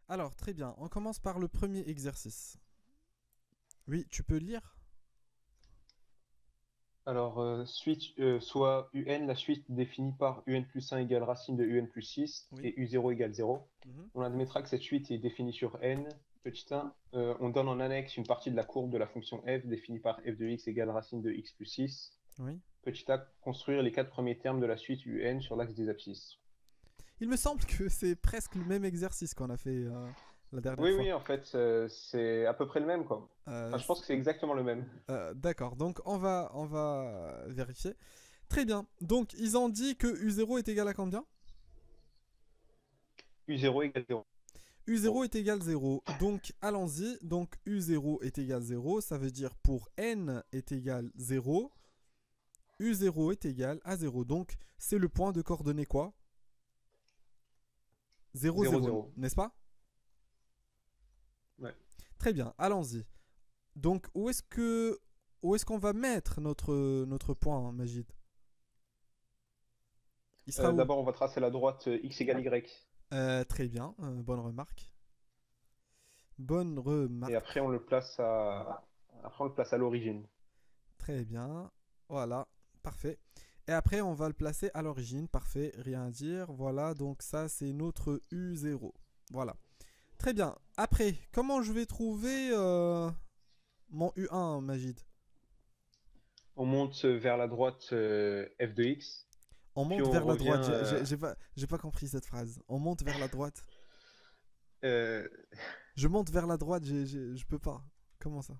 Alors, très bien. On commence par le premier exercice. Oui, tu peux lire? Alors, suite, soit UN, la suite définie par UN plus 1 égale racine de UN plus 6 Oui. et U0 égale 0. Mhm. On admettra que cette suite est définie sur N, petit 1. On donne en annexe une partie de la courbe de la fonction f définie par f de x égale racine de x plus 6. Oui. Petit a, construire les quatre premiers termes de la suite UN sur l'axe des abscisses. Il me semble que c'est presque le même exercice qu'on a fait la dernière Oui, fois. oui, en fait, c'est à peu près le même, quoi. Euh, Enfin, je pense c- que c'est exactement le même. d'accord, donc on va vérifier. Très bien. Donc, ils ont dit que U0 est égal à combien? U0 égale 0. U0 est égal 0. Donc, allons-y. Donc, U0 est égal 0. Ça veut dire pour N est égal 0, U0 est égal à 0. Donc, c'est le point de coordonnées quoi? 0, 0, 0, 0. n'est-ce pas? Ouais. Très bien, allons-y. Donc, où est-ce qu'on va mettre notre point, Magid? Il sera où? D'abord, on va tracer la droite x égale y. Très bien, bonne remarque. Bonne Et remarque. après, on le place à l'origine. Très bien. Voilà, parfait. Et après, on va le placer à l'origine. Parfait, rien à dire. Voilà, donc ça, c'est notre U0. Voilà. Très bien. Après, comment je vais trouver mon U1, Magid? On monte vers la droite f de x. On Puis monte on vers la revient. droite. J'ai pas compris cette phrase. On monte vers la droite. Euh, Je monte vers la droite, je peux pas. Comment ça?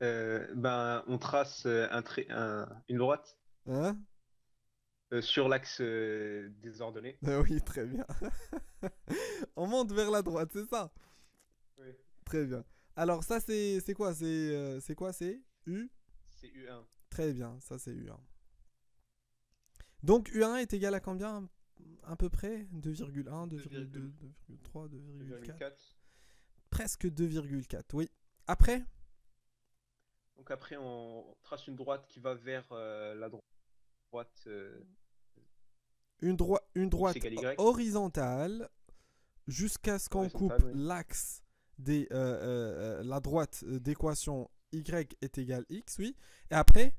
ben, on trace une droite Hein? sur l'axe des ordonnées. Oui, très bien. On monte vers la droite, c'est ça? Oui. Très bien. Alors ça, c'est quoi? C'est quoi? C'est U? C'est U1. Très bien, ça c'est U1. Donc U1 est égal à combien à peu près? 2,1, 2,2, 2,3, 2,4. 2,4. Presque 2,4, oui. Après, Donc après, on trace une droite qui va vers la droite une x droite égale y. horizontale jusqu'à ce qu'on coupe Horizontale, oui. l'axe la droite d'équation y est égal x, oui. Et après,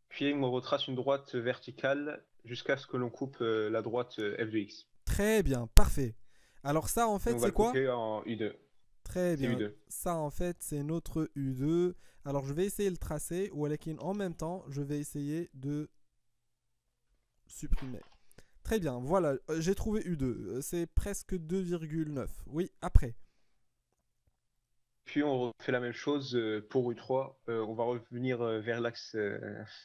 Puis on retrace une droite verticale jusqu'à ce que l'on coupe la droite f de x. très bien, parfait. Alors ça, en Et fait, on va c'est le quoi? couper en U2. Très C'est bien. U2. Ça, en fait, c'est notre U2. Alors, je vais essayer de le tracer, ou en même temps, je vais essayer de supprimer. Très bien, voilà, j'ai trouvé U2. C'est presque 2,9. Oui, après. Puis on fait la même chose pour U3. On va revenir vers l'axe,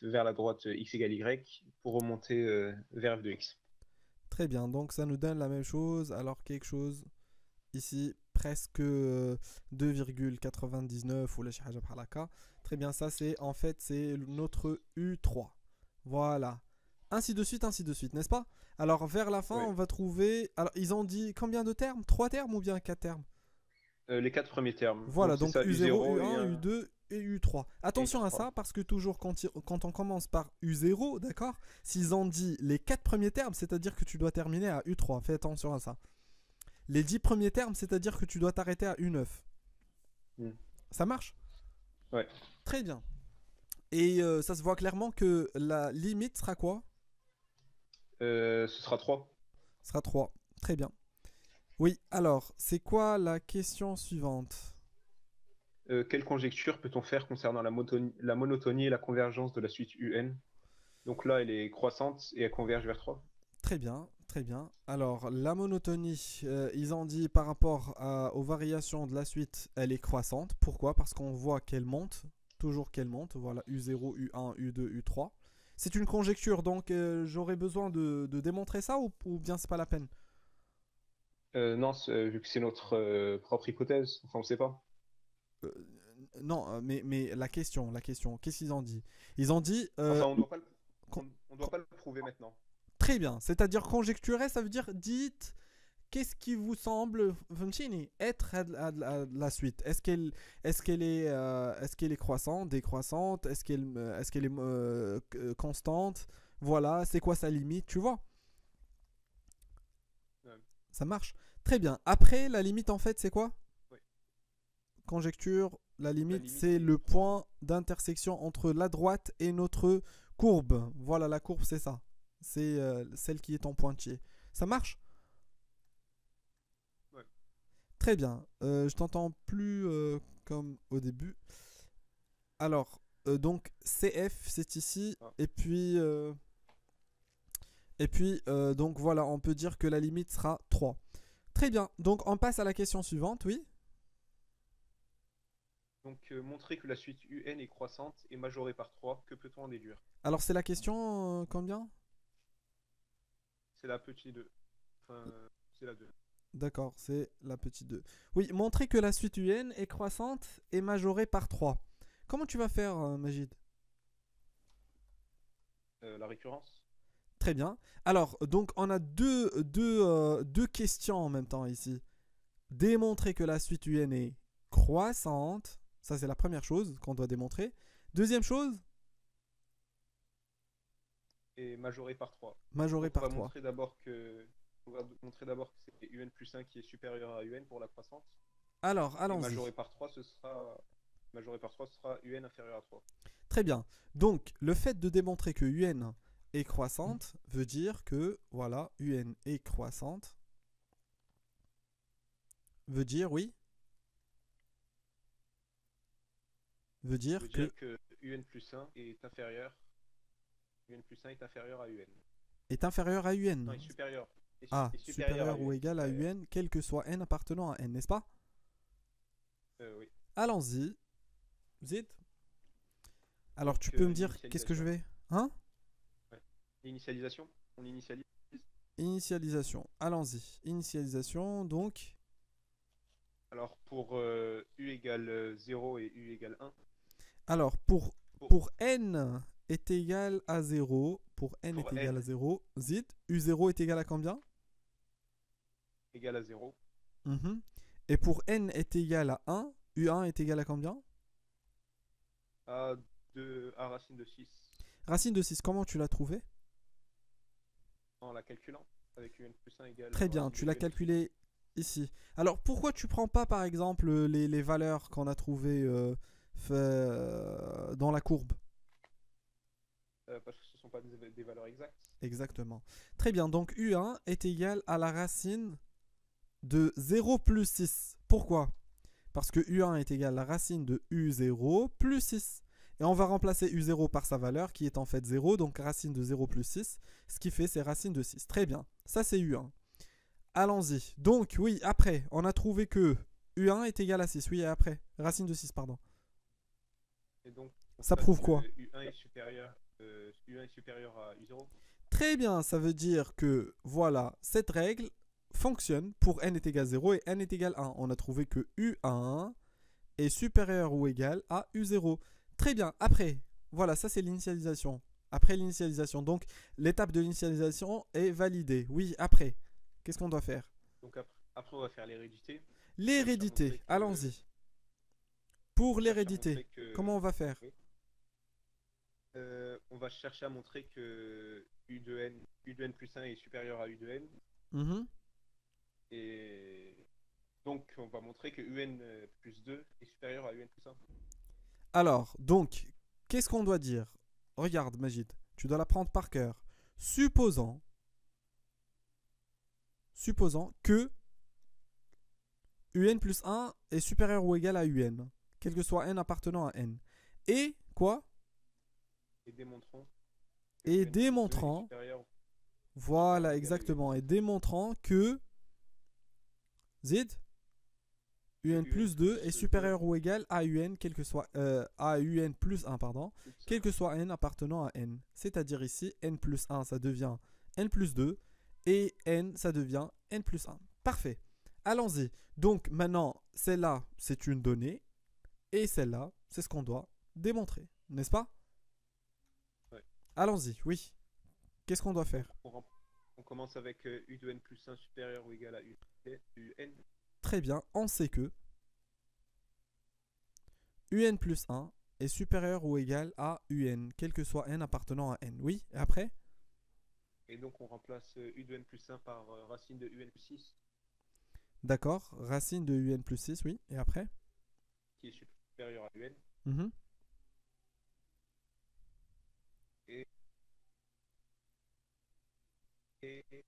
vers la droite x égale y pour remonter vers f de x. Très bien, donc ça nous donne la même chose. Alors, quelque chose ici, presque 2,99 ou la chihaja bhalaka. Très bien, ça c'est en fait c'est notre U3. Voilà. Ainsi de suite, n'est-ce pas? Alors vers la fin, Oui. on va trouver. Alors ils ont dit combien de termes? 3 termes ou bien 4 termes? Les quatre premiers termes. Voilà, Donc c'est donc ça, U0, U0 U1, U2 et U3. et Attention à ça, X3. parce que toujours quand on commence par U0, d'accord? S'ils ont dit les 4 premiers termes, c'est-à-dire que tu dois terminer à U3. Fais attention à ça. Les 10 premiers termes, c'est-à-dire que tu dois t'arrêter à U9. Hmm. Ça marche? Ouais. Très bien. Et ça se voit clairement que la limite sera quoi? Ce sera 3. Sera 3. Très bien. Oui, alors, c'est quoi la question suivante? Quelle conjecture peut-on faire concernant la monotonie et la convergence de la suite UN? Donc là, elle est croissante et elle converge vers 3. Très bien, très bien. Alors, la monotonie, ils ont dit par rapport aux variations de la suite, elle est croissante. Pourquoi? Parce qu'on voit qu'elle monte, toujours qu'elle monte. Voilà, U0, U1, U2, U3. C'est une conjecture, donc j'aurais besoin de démontrer ça ou bien c'est pas la peine? Non, vu que c'est notre propre hypothèse, enfin on sait pas. Euh, non, mais la question, qu'est-ce qu'ils ont dit? Ils ont dit Enfin, on doit pas le prouver maintenant. très bien, c'est-à-dire conjecturer, ça veut dire dites qu'est-ce qui vous semble فهمتيني, être à la suite. Est-ce qu'elle est croissante, décroissante, est-ce qu'elle est constante? Voilà, c'est quoi sa limite, tu vois? Ouais. Ça marche. Très bien. Après, la limite, en fait, c'est quoi? Oui. Conjecture, la La limite, limite, c'est c'est le 3. point d'intersection entre la droite et notre courbe. Voilà, la courbe, c'est ça. C'est celle qui est en pointillé. Ça marche? Ouais. Très bien. Je t'entends plus comme au début. Alors, donc, CF, c'est ici. Ah. Et puis, donc voilà, on peut dire que la limite sera 3. Très bien. Donc, on passe à la question suivante, oui. Donc, montrer que la suite UN est croissante et majorée par 3, que peut-on en déduire? Alors, c'est la question combien? C'est la petite 2. Enfin, c'est la 2. D'accord, c'est la petite 2. Oui, montrer que la suite UN est croissante et majorée par 3. Comment tu vas faire, Magid? La récurrence? Très bien. Alors, donc, on a deux questions en même temps ici. Démontrer que la suite UN est croissante. Ça, c'est la première chose qu'on doit démontrer. Deuxième chose, Et majorée par 3. majorée Donc, par 3. On va montrer d'abord que c'est UN plus 1 qui est supérieur à UN pour la croissance. Alors, Et allons-y. majoré par 3, ce sera UN inférieur à 3. Très bien. Donc, le fait de démontrer que UN est croissante veut dire que, voilà, UN est croissante. Veut dire, oui. Veut Ça dire veut que dire que UN plus 1 est inférieur. UN plus 1 est inférieur à UN. est inférieur à Non, UN. est supérieur. Ah, Est supérieur à supérieur ou UN. égal à Supérieur. UN, quel que soit N appartenant à N, n'est-ce pas? Oui. Allons-y. Zid. Alors, Donc, tu peux me dire qu'est-ce que je l'initialisation. vais? Hein? Ouais. L'initialisation. On initialise. Initialisation. Allons-y. Initialisation, donc. Alors, pour U égale 0 et U égale 1, Alors, pour, pour N est égal à 0, pour N est pour égal à N 0, zit, U0 est égal à combien? égale à 0, Mhm. Et pour N est égal à 1, U1 est égal à combien? à racine de 6 Racine de 6, comment tu l'as trouvé? en la calculant avec UN plus 1 égale Très bien, racine tu de l'as UN plus 1. calculé ici. Alors, pourquoi tu prends pas, par exemple, les valeurs qu'on a trouvées dans la courbe? Parce que ce ne sont pas des valeurs exactes. Exactement. Très bien, donc U1 est égal à la racine de 0 plus 6. Pourquoi? Parce que U1 est égal à la racine de U0 plus 6. Et on va remplacer U0 par sa valeur qui est en fait 0, donc racine de 0 plus 6. Ce qui fait c'est racine de 6. Très bien, ça c'est U1. Allons-y. Donc oui, après, on a trouvé que U1 est égal à 6. Oui, et après, racine de 6, pardon. Et donc, on Ça constate prouve que quoi? U1 est supérieur à U0. Très bien, ça veut dire que voilà, cette règle fonctionne pour n est égal à 0 et n est égal à 1. On a trouvé que U1 est supérieur ou égal à U0. Très bien, après, voilà, ça c'est l'initialisation. Après l'initialisation, donc l'étape de l'initialisation est validée. Oui, après, qu'est-ce qu'on doit faire? Donc, après, on va faire l'hérédité. L'hérédité, allons-y. Pour l'hérédité, comment on va faire? Oui. On va chercher à montrer que U de N plus 1 est supérieur à U de N. Mhm. Et donc, on va montrer que UN plus 2 est supérieur à UN plus 1. Alors, donc, qu'est-ce qu'on doit dire? Regarde, Magid, tu dois l'apprendre par cœur. Supposons que UN plus 1 est supérieur ou égal à UN, quel que soit n appartenant à n. Et quoi? Et démontrons que Et UN plus 2 est démontrant, supérieur voilà ou égal à UN. exactement, et démontrant que Zid, UN plus 2 est supérieur ou égal à UN, quel que soit à UN plus 1, pardon, quel que soit n appartenant à n. C'est-à-dire ici, n plus 1, ça devient n plus 2, et n, ça devient n plus 1. Parfait. Allons-y. Donc maintenant, celle-là, c'est une donnée, et celle-là, c'est ce qu'on doit démontrer, n'est-ce pas? Ouais. Allons-y, oui. Qu'est-ce qu'on doit faire? On commence avec U de N plus 1 supérieur ou égal à UN. Très bien, on sait que UN plus 1 est supérieur ou égal à UN, quel que soit n appartenant à n. Oui, et après? Et donc on remplace u de n plus 1 par racine de un plus 6, D'accord. Racine de un plus 6, oui. Et après? qui est supérieur à un. Mhm. Et, et,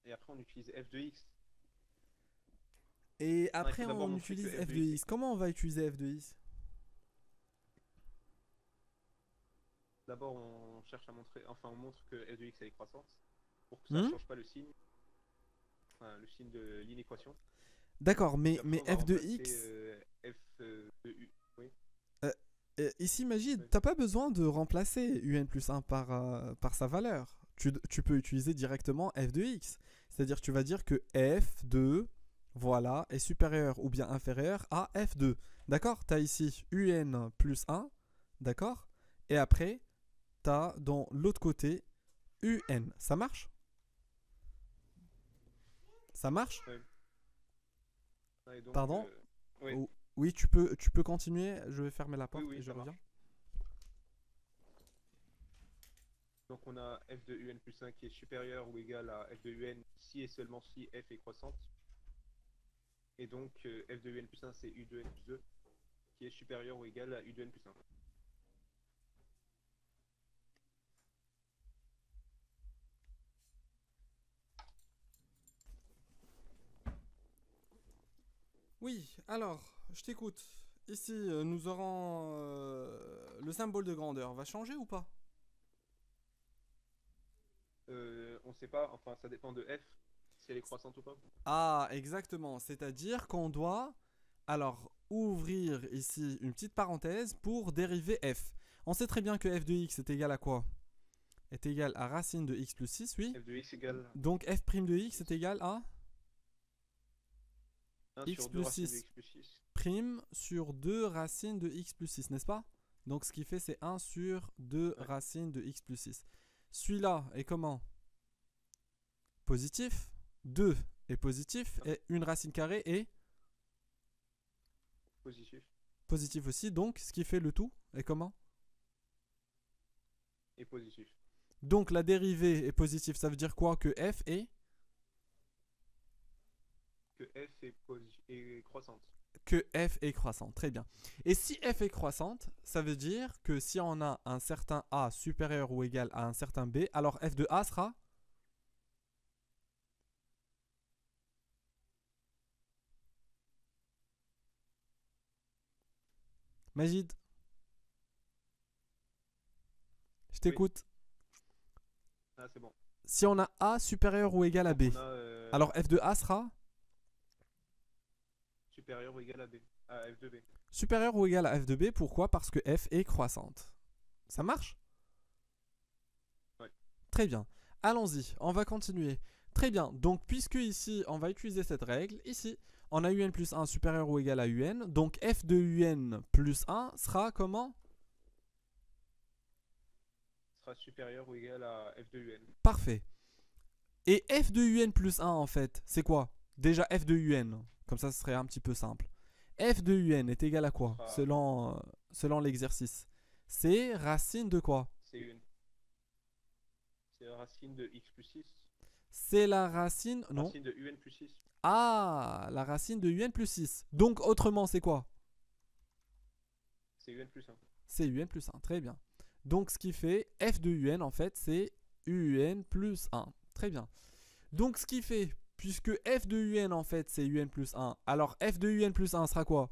et après on utilise f de x. Et Non, il après, faut d'abord on montrer que utilise f f de de x x. Comment on va utiliser f de x? D'abord on cherche à montrer, enfin on montre que f de x elle est croissante pour que ça ne Hmm. change pas le signe, enfin, le signe de l'inéquation. D'accord, Puis après mais on va f de remplacer x. f de u. Oui, euh, Ici, Magid, oui. t'as pas besoin de remplacer un plus 1 par sa valeur. Tu peux utiliser directement f de x. C'est-à-dire que tu vas dire que f de, voilà, est supérieur ou bien inférieur à f2. D'accord? Tu as ici un plus 1. D'accord? Et après, tu as dans l'autre côté un. Ça marche? Ça marche? Oui. Ah, et donc, Pardon? oui, Oui, tu peux continuer. Je vais fermer la oui, porte et oui, je ça reviens. marche. Donc on a f de un plus 1 qui est supérieur ou égal à f de un si et seulement si f est croissante. Et donc f de un plus 1 c'est u de n plus 2 qui est supérieur ou égal à u de n plus 1. Oui, alors, je t'écoute. Ici, nous aurons le symbole de grandeur. Va changer ou pas? On sait pas, enfin ça dépend de f, si elle est croissante ou pas. Ah, exactement. C'est-à-dire qu'on doit, alors, ouvrir ici une petite parenthèse pour dériver f. On sait très bien que f de x est égal à quoi? Est égal à racine de x plus 6, oui. F de x égale Donc f' de x est égal à 1 x sur 2 plus racine de 6 x plus 6. prime sur 2 racines de x plus 6, n'est-ce pas? Donc ce qui fait c'est 1 sur 2 Ouais, racines de x plus 6. Celui-là est comment? Positif. 2 est positif ça, et une racine carrée est positif positif aussi. Donc ce qui fait le tout est comment? et positif. Donc la dérivée est positive, ça veut dire quoi? Que f est Que f est croissante. que f est croissante. Très bien. Et si f est croissante, ça veut dire que si on a un certain a supérieur ou égal à un certain b, alors f de a sera Magid, je Oui, t'écoute. ah c'est bon. Si on a a supérieur ou égal à Donc b, on a alors f de a sera supérieur ou égal à b, à f de b. supérieur ou égal à f de b. Pourquoi? Parce que f est croissante. Ça marche? Ouais. Très bien. Allons-y, on va continuer. Très bien. Donc, puisque ici, on va utiliser cette règle, ici, on a un plus 1 supérieur ou égal à un. Donc, f de un plus 1 sera comment? Sera supérieur ou égal à f de un. Parfait. Et f de un plus 1, en fait, c'est quoi? Déjà, f de un. Comme ça, ce serait un petit peu simple. F de un est égal à Ce quoi? sera Selon l'exercice. C'est racine de quoi? c'est une. C'est la racine de x plus 6. C'est la racine... Non. Racine de un plus 6. Ah, la racine de un plus 6. Donc, autrement, c'est quoi? C'est un plus 1. C'est un plus 1. Très bien. Donc, ce qui fait f de un, en fait, c'est un plus 1. Très bien. Donc, ce qui fait, puisque f de un, en fait, c'est un plus 1, alors f de un plus 1 sera quoi?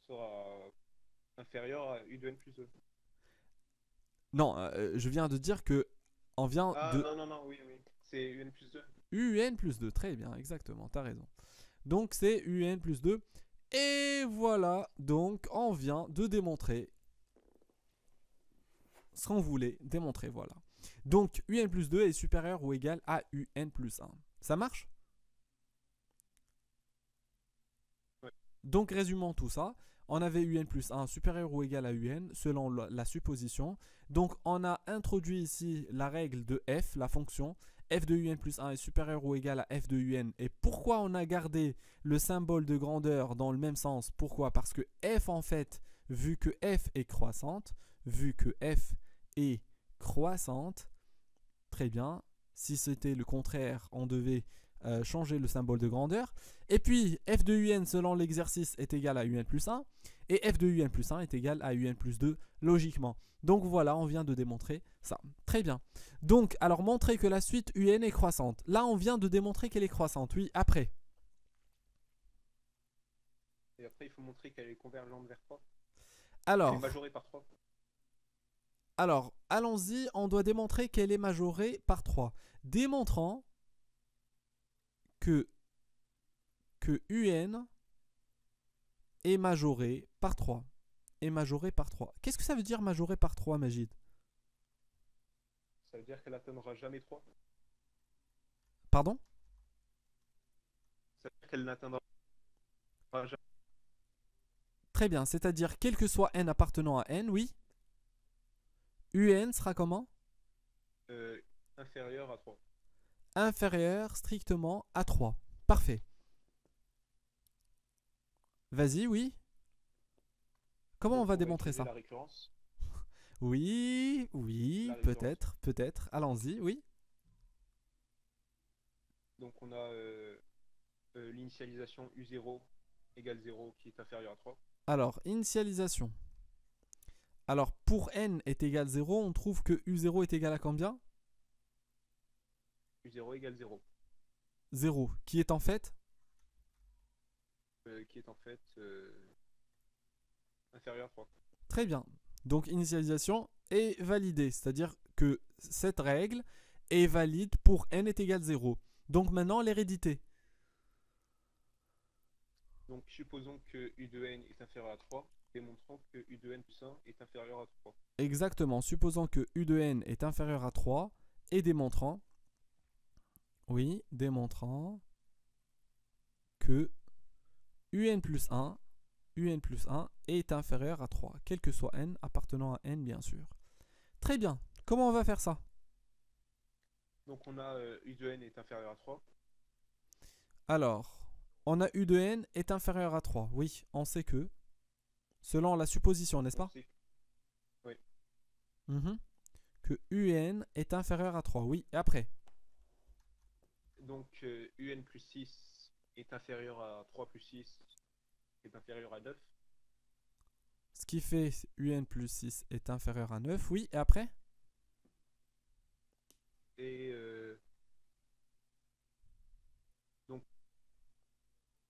Sera inférieur à u de n plus 2. Non, je viens de dire que on vient Ah de non, non, non, oui, oui. C'est un plus 2. un plus 2. Très bien, exactement, t'as raison. Donc, c'est un plus 2. Et voilà, donc, on vient de démontrer ce qu'on voulait démontrer, voilà. Donc, un plus 2 est supérieur ou égal à un plus 1. Ça marche? Ouais. Donc, résumons tout ça. On avait un plus 1 supérieur ou égal à un selon la supposition. Donc, on a introduit ici la règle de f, la fonction f de un plus 1 est supérieur ou égal à f de un. Et pourquoi on a gardé le symbole de grandeur dans le même sens? Pourquoi? Parce que f, en fait, vu que f est croissante, très bien, si c'était le contraire, on devait changer le symbole de grandeur. Et puis, f de un selon l'exercice est égal à un plus 1. Et f de un plus 1 est égal à un plus 2, logiquement. Donc voilà, on vient de démontrer ça. Très bien. Donc, alors montrer que la suite un est croissante. Là, on vient de démontrer qu'elle est croissante. Oui, après. Et après, il faut montrer qu'elle est convergente vers 3. Elle est Alors, majorée par 3. allons-y. On doit démontrer qu'elle est majorée par 3. Démontrant que un est majoré par 3. Est majoré par 3. Qu'est-ce que ça veut dire majoré par 3, Magid? Ça veut dire qu'elle n'atteindra jamais 3. Pardon? Ça veut dire qu'elle n'atteindra jamais Très bien, c'est-à-dire quel que soit n appartenant à n, oui. Un sera comment? inférieur à 3. Inférieur strictement à 3. Parfait. Vas-y, oui. Comment Donc, on va on va démontrer utiliser ça? la récurrence. Oui, La récurrence. peut-être. Allons-y, oui. Donc on a l'initialisation U0 égale 0 qui est inférieur à 3. Alors, initialisation. Alors, pour n est égal à 0, on trouve que U0 est égal à combien? U0 égale 0. 0, qui est en fait Qui est en fait inférieur à 3. Très bien. Donc, initialisation est validée, c'est-à-dire que cette règle est valide pour n est égal à 0. Donc, maintenant, l'hérédité. Donc supposons que U de n est inférieur à 3, démontrons que U de n plus 1 est inférieur à 3. Exactement. Supposons que U de n est inférieur à 3 et démontrant, oui, démontrant que un plus 1 est inférieur à 3, quel que soit n appartenant à n, bien sûr. Très bien. Comment on va faire ça? Donc on a U de n est inférieur à 3. Alors, on a U de n est inférieur à 3. Oui, on sait que, selon la supposition, n'est-ce pas? Oui. Que un est inférieur à 3. Oui, et après? Donc un plus 6 est inférieur à 3 plus 6 est inférieur à 9. Ce qui fait un plus 6 est inférieur à 9. Oui, et après? Et donc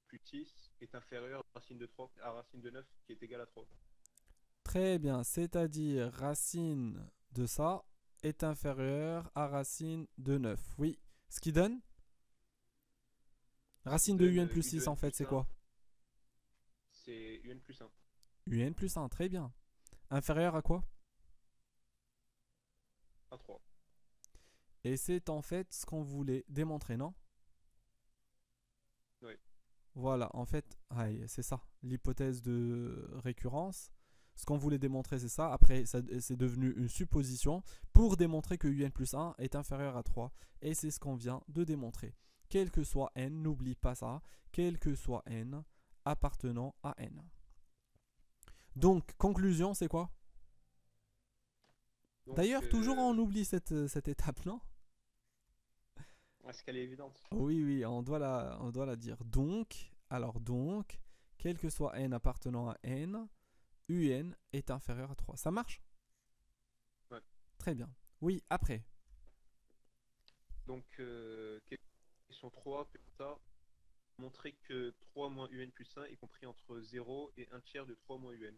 plus 6 est inférieur à racine de 3 à racine de 9 qui est égale à 3. Très bien, c'est-à-dire racine de ça est inférieur à racine de 9. Oui, ce qui donne? Racine de un plus 6 en fait, c'est quoi? C'est un plus 1. Un plus 1, très bien. Inférieur à quoi? À 3. Et c'est en fait ce qu'on voulait démontrer, non? Oui. Voilà, en fait, c'est ça, l'hypothèse de récurrence. Ce qu'on voulait démontrer, c'est ça. Après, c'est devenu une supposition pour démontrer que un plus 1 est inférieur à 3. Et c'est ce qu'on vient de démontrer. Quel que soit n, n'oublie pas ça, quel que soit n appartenant à n. Donc, conclusion, c'est quoi? D'ailleurs, toujours on oublie cette étape, non? Est-ce qu'elle est évidente? Oui, on doit la dire. Donc, quel que soit n appartenant à n, un est inférieur à 3. Ça marche? Ouais. Très bien. Oui, après. Donc, question 3, ça, montrer que 3 moins un plus 1 est compris entre 0 et 1 tiers de 3 moins un.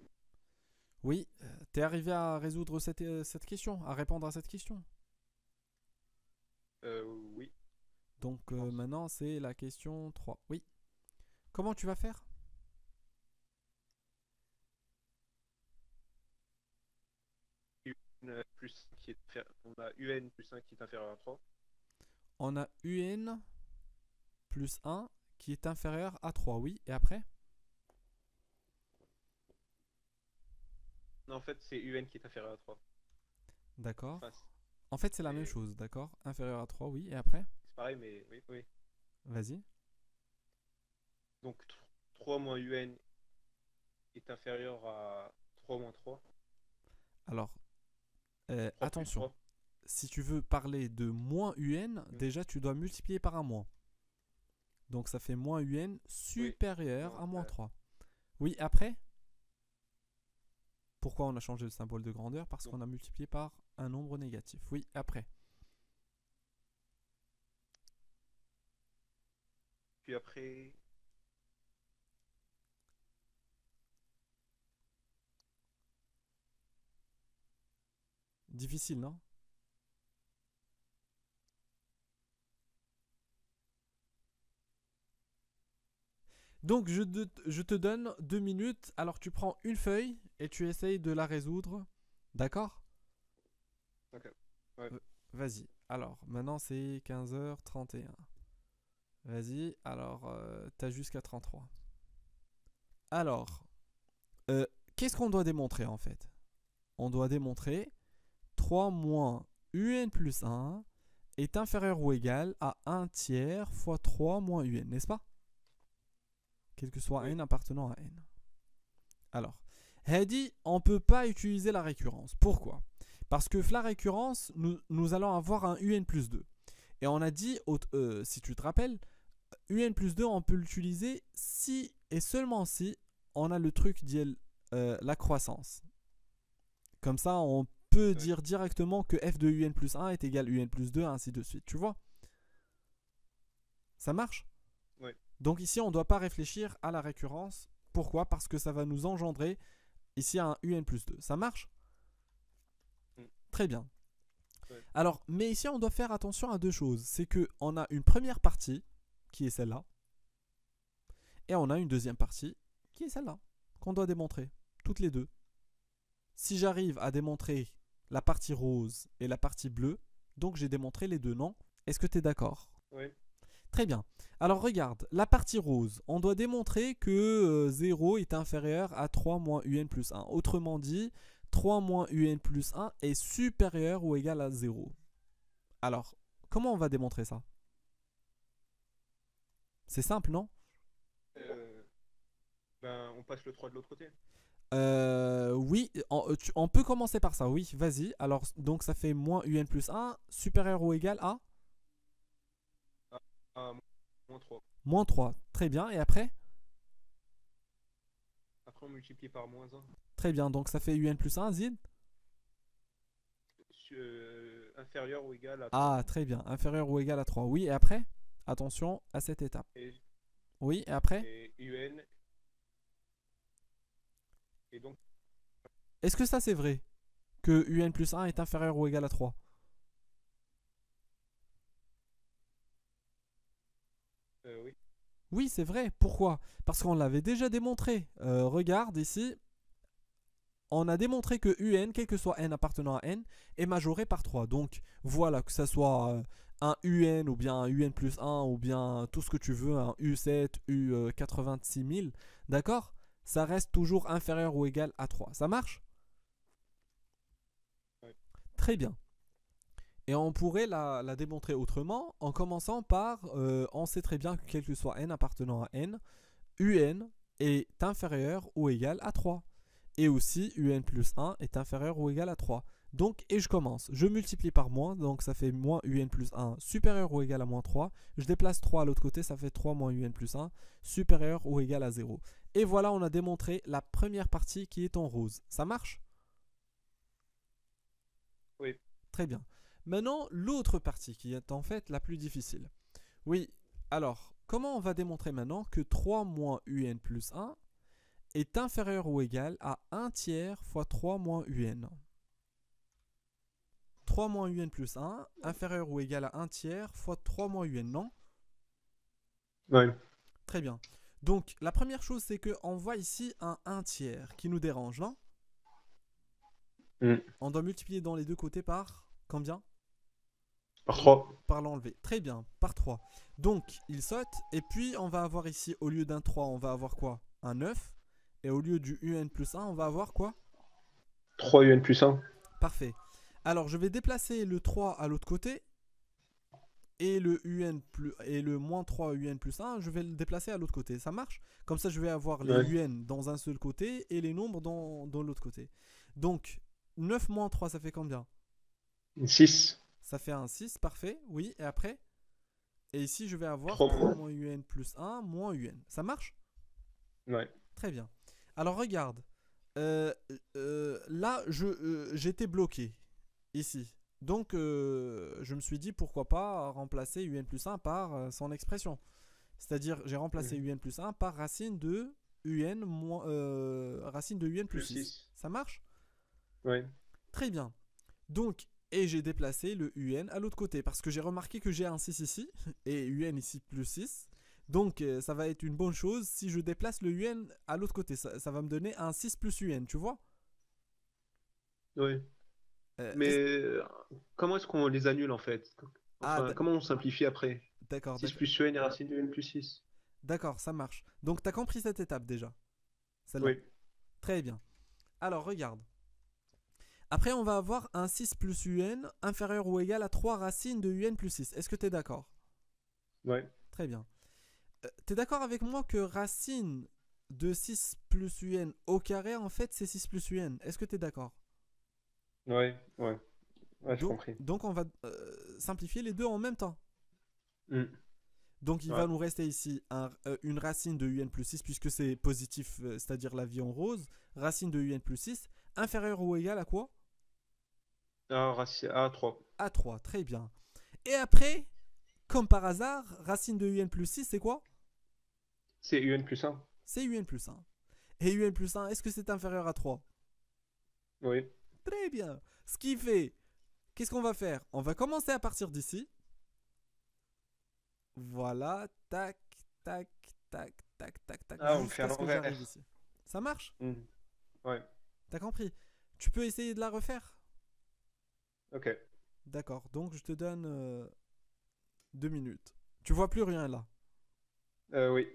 Oui, t'es arrivé à résoudre cette question, à répondre à cette question. Oui. Donc maintenant, c'est la question 3. Oui. Comment tu vas faire? Plus 1 qui est on a un plus 1 qui est inférieur à 3. On a un plus 1 qui est inférieur à 3, oui. Et après? Non, en fait, c'est un qui est inférieur à 3. D'accord. Enfin, En fait, c'est la même Et chose, d'accord? Inférieur à 3, oui. Et après? c'est pareil, mais oui, oui. Vas-y. Donc 3 moins UN est inférieur à 3 moins 3. Alors, 3 plus attention. 3. Si tu veux parler de moins UN, Hmm. déjà, tu dois multiplier par un moins. Donc, ça fait moins UN Oui. supérieur Non, à moins 3. Oui, après? Pourquoi on a changé le symbole de grandeur? Parce donc, qu'on a multiplié par un nombre négatif. Oui, après. puis après, Difficile, non? Donc, je te donne 2 minutes. Alors, tu prends une feuille et tu essayes de la résoudre. D'accord? ok. Ouais. Vas-y. Alors, maintenant, c'est 15h31. Vas-y. Alors, t'as jusqu'à 33. Alors, euh, qu'est-ce qu'on doit démontrer en fait? On doit démontrer 3 moins un plus 1 est inférieur ou égal à 1 tiers fois 3 moins un, n'est-ce pas? Quel que soit Oui. n appartenant à n. Alors, Heidi, on ne peut pas utiliser la récurrence. Pourquoi? Parce que la récurrence, nous allons avoir un un plus 2. Et on a dit, si tu te rappelles, un plus 2, on peut l'utiliser si et seulement si on a le truc dit la croissance. Comme ça, on peut Ouais. dire directement que f de un plus 1 est égal à un plus 2, ainsi de suite. Tu vois? Ça marche? Ouais. Donc ici, on ne doit pas réfléchir à la récurrence. Pourquoi? Parce que ça va nous engendrer ici un un plus 2. Ça marche? Mm. Très bien. Ouais. Alors, mais ici, on doit faire attention à deux choses. C'est qu'on a une première partie, qui est celle-là, et on a une deuxième partie, qui est celle-là, qu'on doit démontrer. Toutes les deux. Si j'arrive à démontrer la partie rose et la partie bleue, donc j'ai démontré les deux, non? Est-ce que tu es d'accord? Ouais. Très bien. Alors regarde, la partie rose, on doit démontrer que 0 est inférieur à 3 moins un plus 1. Autrement dit, 3 moins un plus 1 est supérieur ou égal à 0. Alors, comment on va démontrer ça? C'est simple, non? Euh, ben, on passe le 3 de l'autre côté. Oui, on peut commencer par ça, oui, vas-y. Alors, donc ça fait moins un plus 1, supérieur ou égal à À, à moins 3. moins 3. Très bien, et après? Après, on multiplie par moins 1. Très bien, donc ça fait un plus 1, Zid? Inférieur ou égal à 3. Ah, très bien, inférieur ou égal à 3. Oui, et après? Attention à cette étape. Et, Oui, et après? et UN. Et donc, Est-ce que ça c'est vrai? Que un plus 1 est inférieur ou égal à 3? oui. Oui, c'est vrai. Pourquoi? Parce qu'on l'avait déjà démontré. Regarde ici. On a démontré que un, quel que soit n appartenant à n, est majoré par 3. Donc voilà, que ça soit un un ou bien un un plus 1 ou bien tout ce que tu veux, un u7, u86 000, d'accord? Ça reste toujours inférieur ou égal à 3. Ça marche? Ouais. Très bien. Et on pourrait la démontrer autrement en commençant par, on sait très bien que quel que soit n appartenant à n, un est inférieur ou égal à 3. Et aussi un plus 1 est inférieur ou égal à 3. Donc, et je commence. Je multiplie par moins, donc ça fait moins un plus 1 supérieur ou égal à moins 3. Je déplace 3 à l'autre côté, ça fait 3 moins un plus 1 supérieur ou égal à 0. Et voilà, on a démontré la première partie qui est en rose. Ça marche? Oui. Très bien. Maintenant, l'autre partie qui est en fait la plus difficile. Oui, alors, comment on va démontrer maintenant que 3 moins un plus 1 est inférieur ou égal à 1 tiers fois 3 moins un? 3 moins un plus 1 inférieur ou égal à 1 tiers fois 3 moins un, non? Ouais. Très bien. Donc, la première chose, c'est qu'on voit ici un 1 tiers qui nous dérange, non? Mm. On doit multiplier dans les deux côtés par combien? Par 3. Par l'enlever. Très bien, par 3. Donc, il saute. Et puis, on va avoir ici, au lieu d'un 3, on va avoir quoi? Un 9. Et au lieu du un plus 1, on va avoir quoi? 3 UN plus 1. Parfait. Alors, je vais déplacer le 3 à l'autre côté et le moins 3 UN plus un, je vais le déplacer à l'autre côté. Ça marche? Comme ça, je vais avoir les Ouais. UN dans un seul côté et les nombres dans l'autre côté. Donc, 9 moins 3, ça fait combien? 6. Ça fait un 6, parfait. Oui, et après? Et ici, je vais avoir 3 3 moins. moins UN plus un moins UN. Ça marche? Ouais. Très bien. Alors, regarde. Là, j'étais bloqué ici. Donc, je me suis dit pourquoi pas remplacer UN plus un par son expression. C'est-à-dire, j'ai remplacé Mhm. UN plus un par racine de UN plus Plus 6. 6. Ça marche? Ouais. Très bien. Donc, et j'ai déplacé le UN à l'autre côté parce que j'ai remarqué que j'ai un 6 ici et UN ici plus 6. Donc, ça va être une bonne chose si je déplace le UN à l'autre côté. Ça va me donner un 6 plus UN, tu vois? Ouais. Euh, Mais est-ce- comment est-ce qu'on les annule en fait? ah, Enfin, comment on simplifie après? d'accord, 6 d'accord. plus un et racine de n plus 6. D'accord, ça marche. Donc, tu as compris cette étape déjà. Celle-là. Oui. Très bien. Alors, regarde. Après, on va avoir un 6 plus UN inférieur ou égal à 3 racines de UN plus 6. Est-ce que tu es d'accord? Ouais. Très bien. Tu es d'accord avec moi que racine de 6 plus UN au carré, en fait, c'est 6 plus UN? Est-ce que tu es d'accord? Ouais. Ouais. Ouais, j'ai donc, compris. donc, on va simplifier les deux en même temps. Hmm. Donc, il va Ouais. nous rester ici une racine de UN plus 6, puisque c'est positif, c'est-à-dire la vie en rose. Racine de UN plus 6, inférieur ou égal à quoi? A 3. À 3. Très bien. Et après, comme par hasard, racine de UN plus 6, c'est quoi? C'est un plus un. C'est UN plus un. Et UN plus un, est-ce que c'est inférieur à 3? Oui. Très bien. Ce qui fait, qu'est-ce qu'on va faire? On va commencer à partir d'ici. Voilà, tac, tac, tac, tac, tac, tac, Ah, on le fait à jusqu'à ce que l'envers. j'arrive ici. Ça marche? Hmm. Ouais. T'as compris? Tu peux essayer de la refaire? Ok. D'accord, donc je te donne 2 minutes. Tu vois plus rien là. Oui.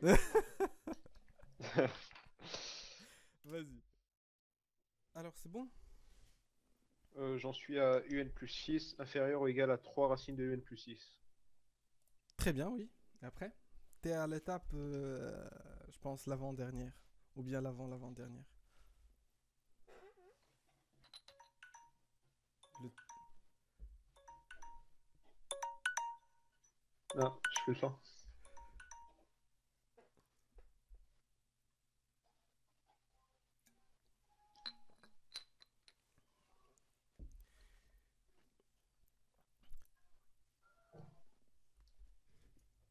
Vas-y. Alors c'est bon? J'en suis à un plus 6 inférieur ou égal à 3 racines de un plus 6. Très bien, oui. Et après? T'es à l'étape, je pense, l'avant-dernière. Ou bien l'avant-l'avant-dernière. Le- Ah, je fais ça.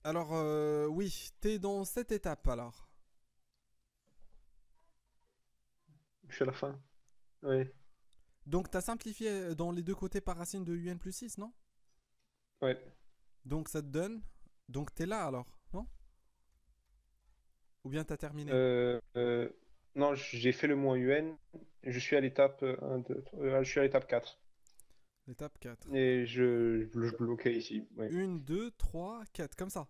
Alors, oui, t'es dans cette étape alors. Je suis à la fin. Oui. Donc, t'as simplifié dans les deux côtés par racine de UN plus 6, non? Ouais. Donc, ça te donne. Donc, t'es là alors, non? Ou bien t'as terminé? Euh, euh, non, j'ai fait le moins un. Je suis à l'étape 1, 2, 3, je suis à l'étape 4. L'étape 4. Et je bloquais ici. Oui. 1, 2, 3, 4, comme ça.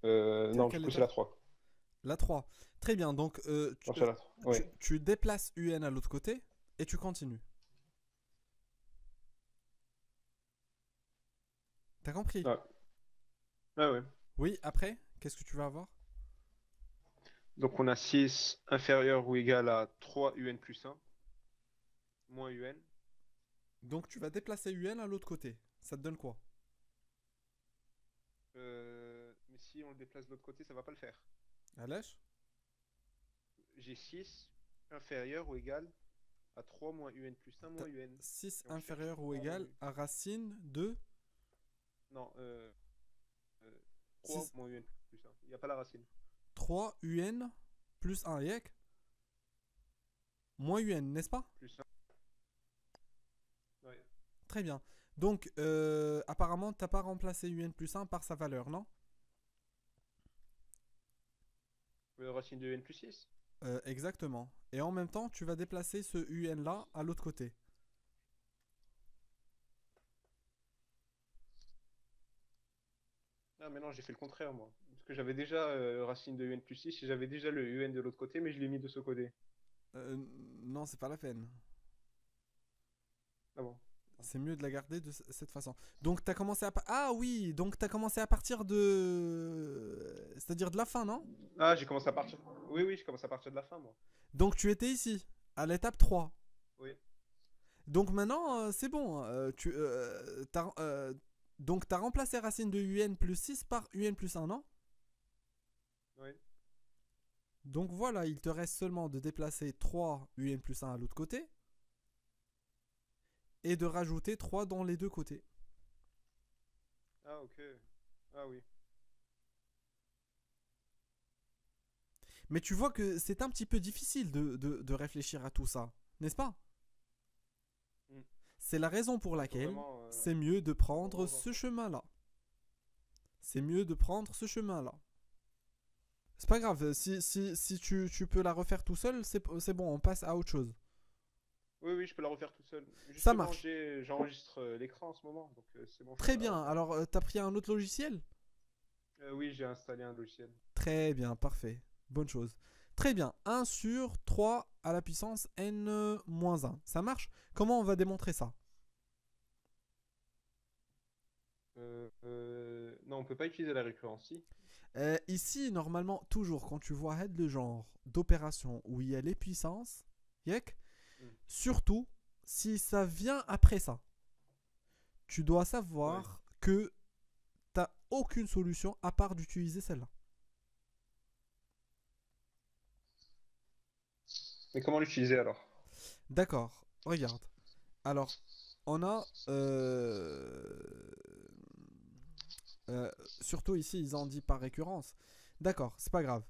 T'es à Non, du quelle coup, c'est étape? la 3. La 3. Très bien, donc Non, c'est la 3. Oui. tu déplaces UN à l'autre côté et tu continues. T'as compris? Ouais. Ah, ouais. Oui, après, qu'est-ce que tu vas avoir? Donc, on a 6 inférieur ou égal à 3 un plus un moins un. Donc tu vas déplacer UN à l'autre côté. Ça te donne quoi? Mais si on le déplace de l'autre côté, ça va pas le faire. À lèche? J'ai 6 inférieur ou égal à 3 moins un plus un T'as moins un. 6 Et on cherche inférieur ou 3 moins égal un. à racine de Non, 3 6, moins un plus un. Il n'y a pas la racine. 3 UN plus 1 yek moins UN, n'est-ce pas? Plus un. Ouais. Très bien. Donc apparemment t'as pas remplacé UN plus 1 par sa valeur, non? Racine de n plus 6. Exactement. Et en même temps tu vas déplacer ce UN là à l'autre côté. Ah, mais non, j'ai fait le contraire, moi. Parce que j'avais déjà racine de un plus 6 et j'avais déjà le un de l'autre côté, mais je l'ai mis de ce côté. Euh, non, c'est pas la peine. Ah bon. C'est mieux de la garder de cette façon. Donc tu as commencé à... Ah oui, donc tu as commencé à partir de... C'est-à-dire de la fin, non? Ah, j'ai commencé à partir. Oui, oui, je commence à partir de la fin, moi. Donc tu étais ici, à l'étape 3. Oui. Donc maintenant, c'est bon. Donc tu as remplacé racine de un plus 6 par un plus 1, non? Oui. Donc voilà, il te reste seulement de déplacer 3 un plus 1 à l'autre côté et de rajouter 3 dans les deux côtés. Ah, ok. Ah oui. Mais tu vois que c'est un petit peu difficile de réfléchir à tout ça, n'est-ce pas? Hmm. C'est la raison pour Faut laquelle vraiment, c'est mieux de faut prendre vraiment voir. ce chemin-là. C'est mieux de prendre ce chemin-là. C'est pas grave, si tu peux la refaire tout seul, c'est bon, on passe à autre chose. Oui, oui, je peux la refaire tout seul. Ça Justement, marche. j'enregistre l'écran en ce moment, donc c'est bon, je peux Très la bien, refaire. alors t'as pris un autre logiciel? Oui, j'ai installé un logiciel. Très bien, parfait. Bonne chose. Très bien, 1 sur 3 à la puissance n-1. Ça marche? Comment on va démontrer ça? Non, on peut pas utiliser la récurrence, si. Ici, normalement, toujours quand tu vois head le genre d'opération où il y a les puissances, yek, Hmm. surtout si ça vient après ça, tu dois Ouais. savoir que t'as aucune solution à part d'utiliser celle-là. Mais comment l'utiliser alors? D'accord, regarde. Alors, on a euh, surtout ici, ils ont dit par récurrence. D'accord, c'est pas grave.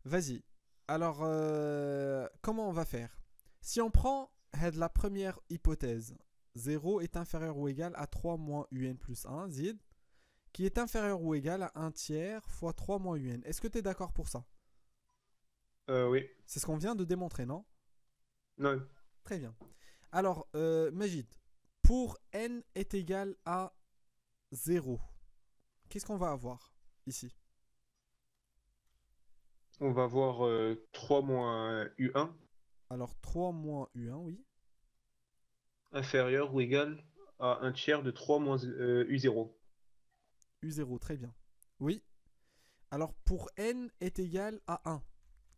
Vas-y. Alors, comment on va faire? Si on prend la première hypothèse, 0 est inférieur ou égal à 3 moins un plus 1, zid, qui est inférieur ou égal à 1 tiers fois 3 moins un. Est-ce que tu es d'accord pour ça? Oui. C'est ce qu'on vient de démontrer, non? Non. Très bien. Alors, Majid, pour n est égal à 0, qu'est-ce qu'on va avoir ici? On va voir 3 moins U1 Alors, 3 moins un, oui. inférieur ou égal à un tiers de 3 moins U0. U0, très bien. Oui. Alors, pour n est égal à 1,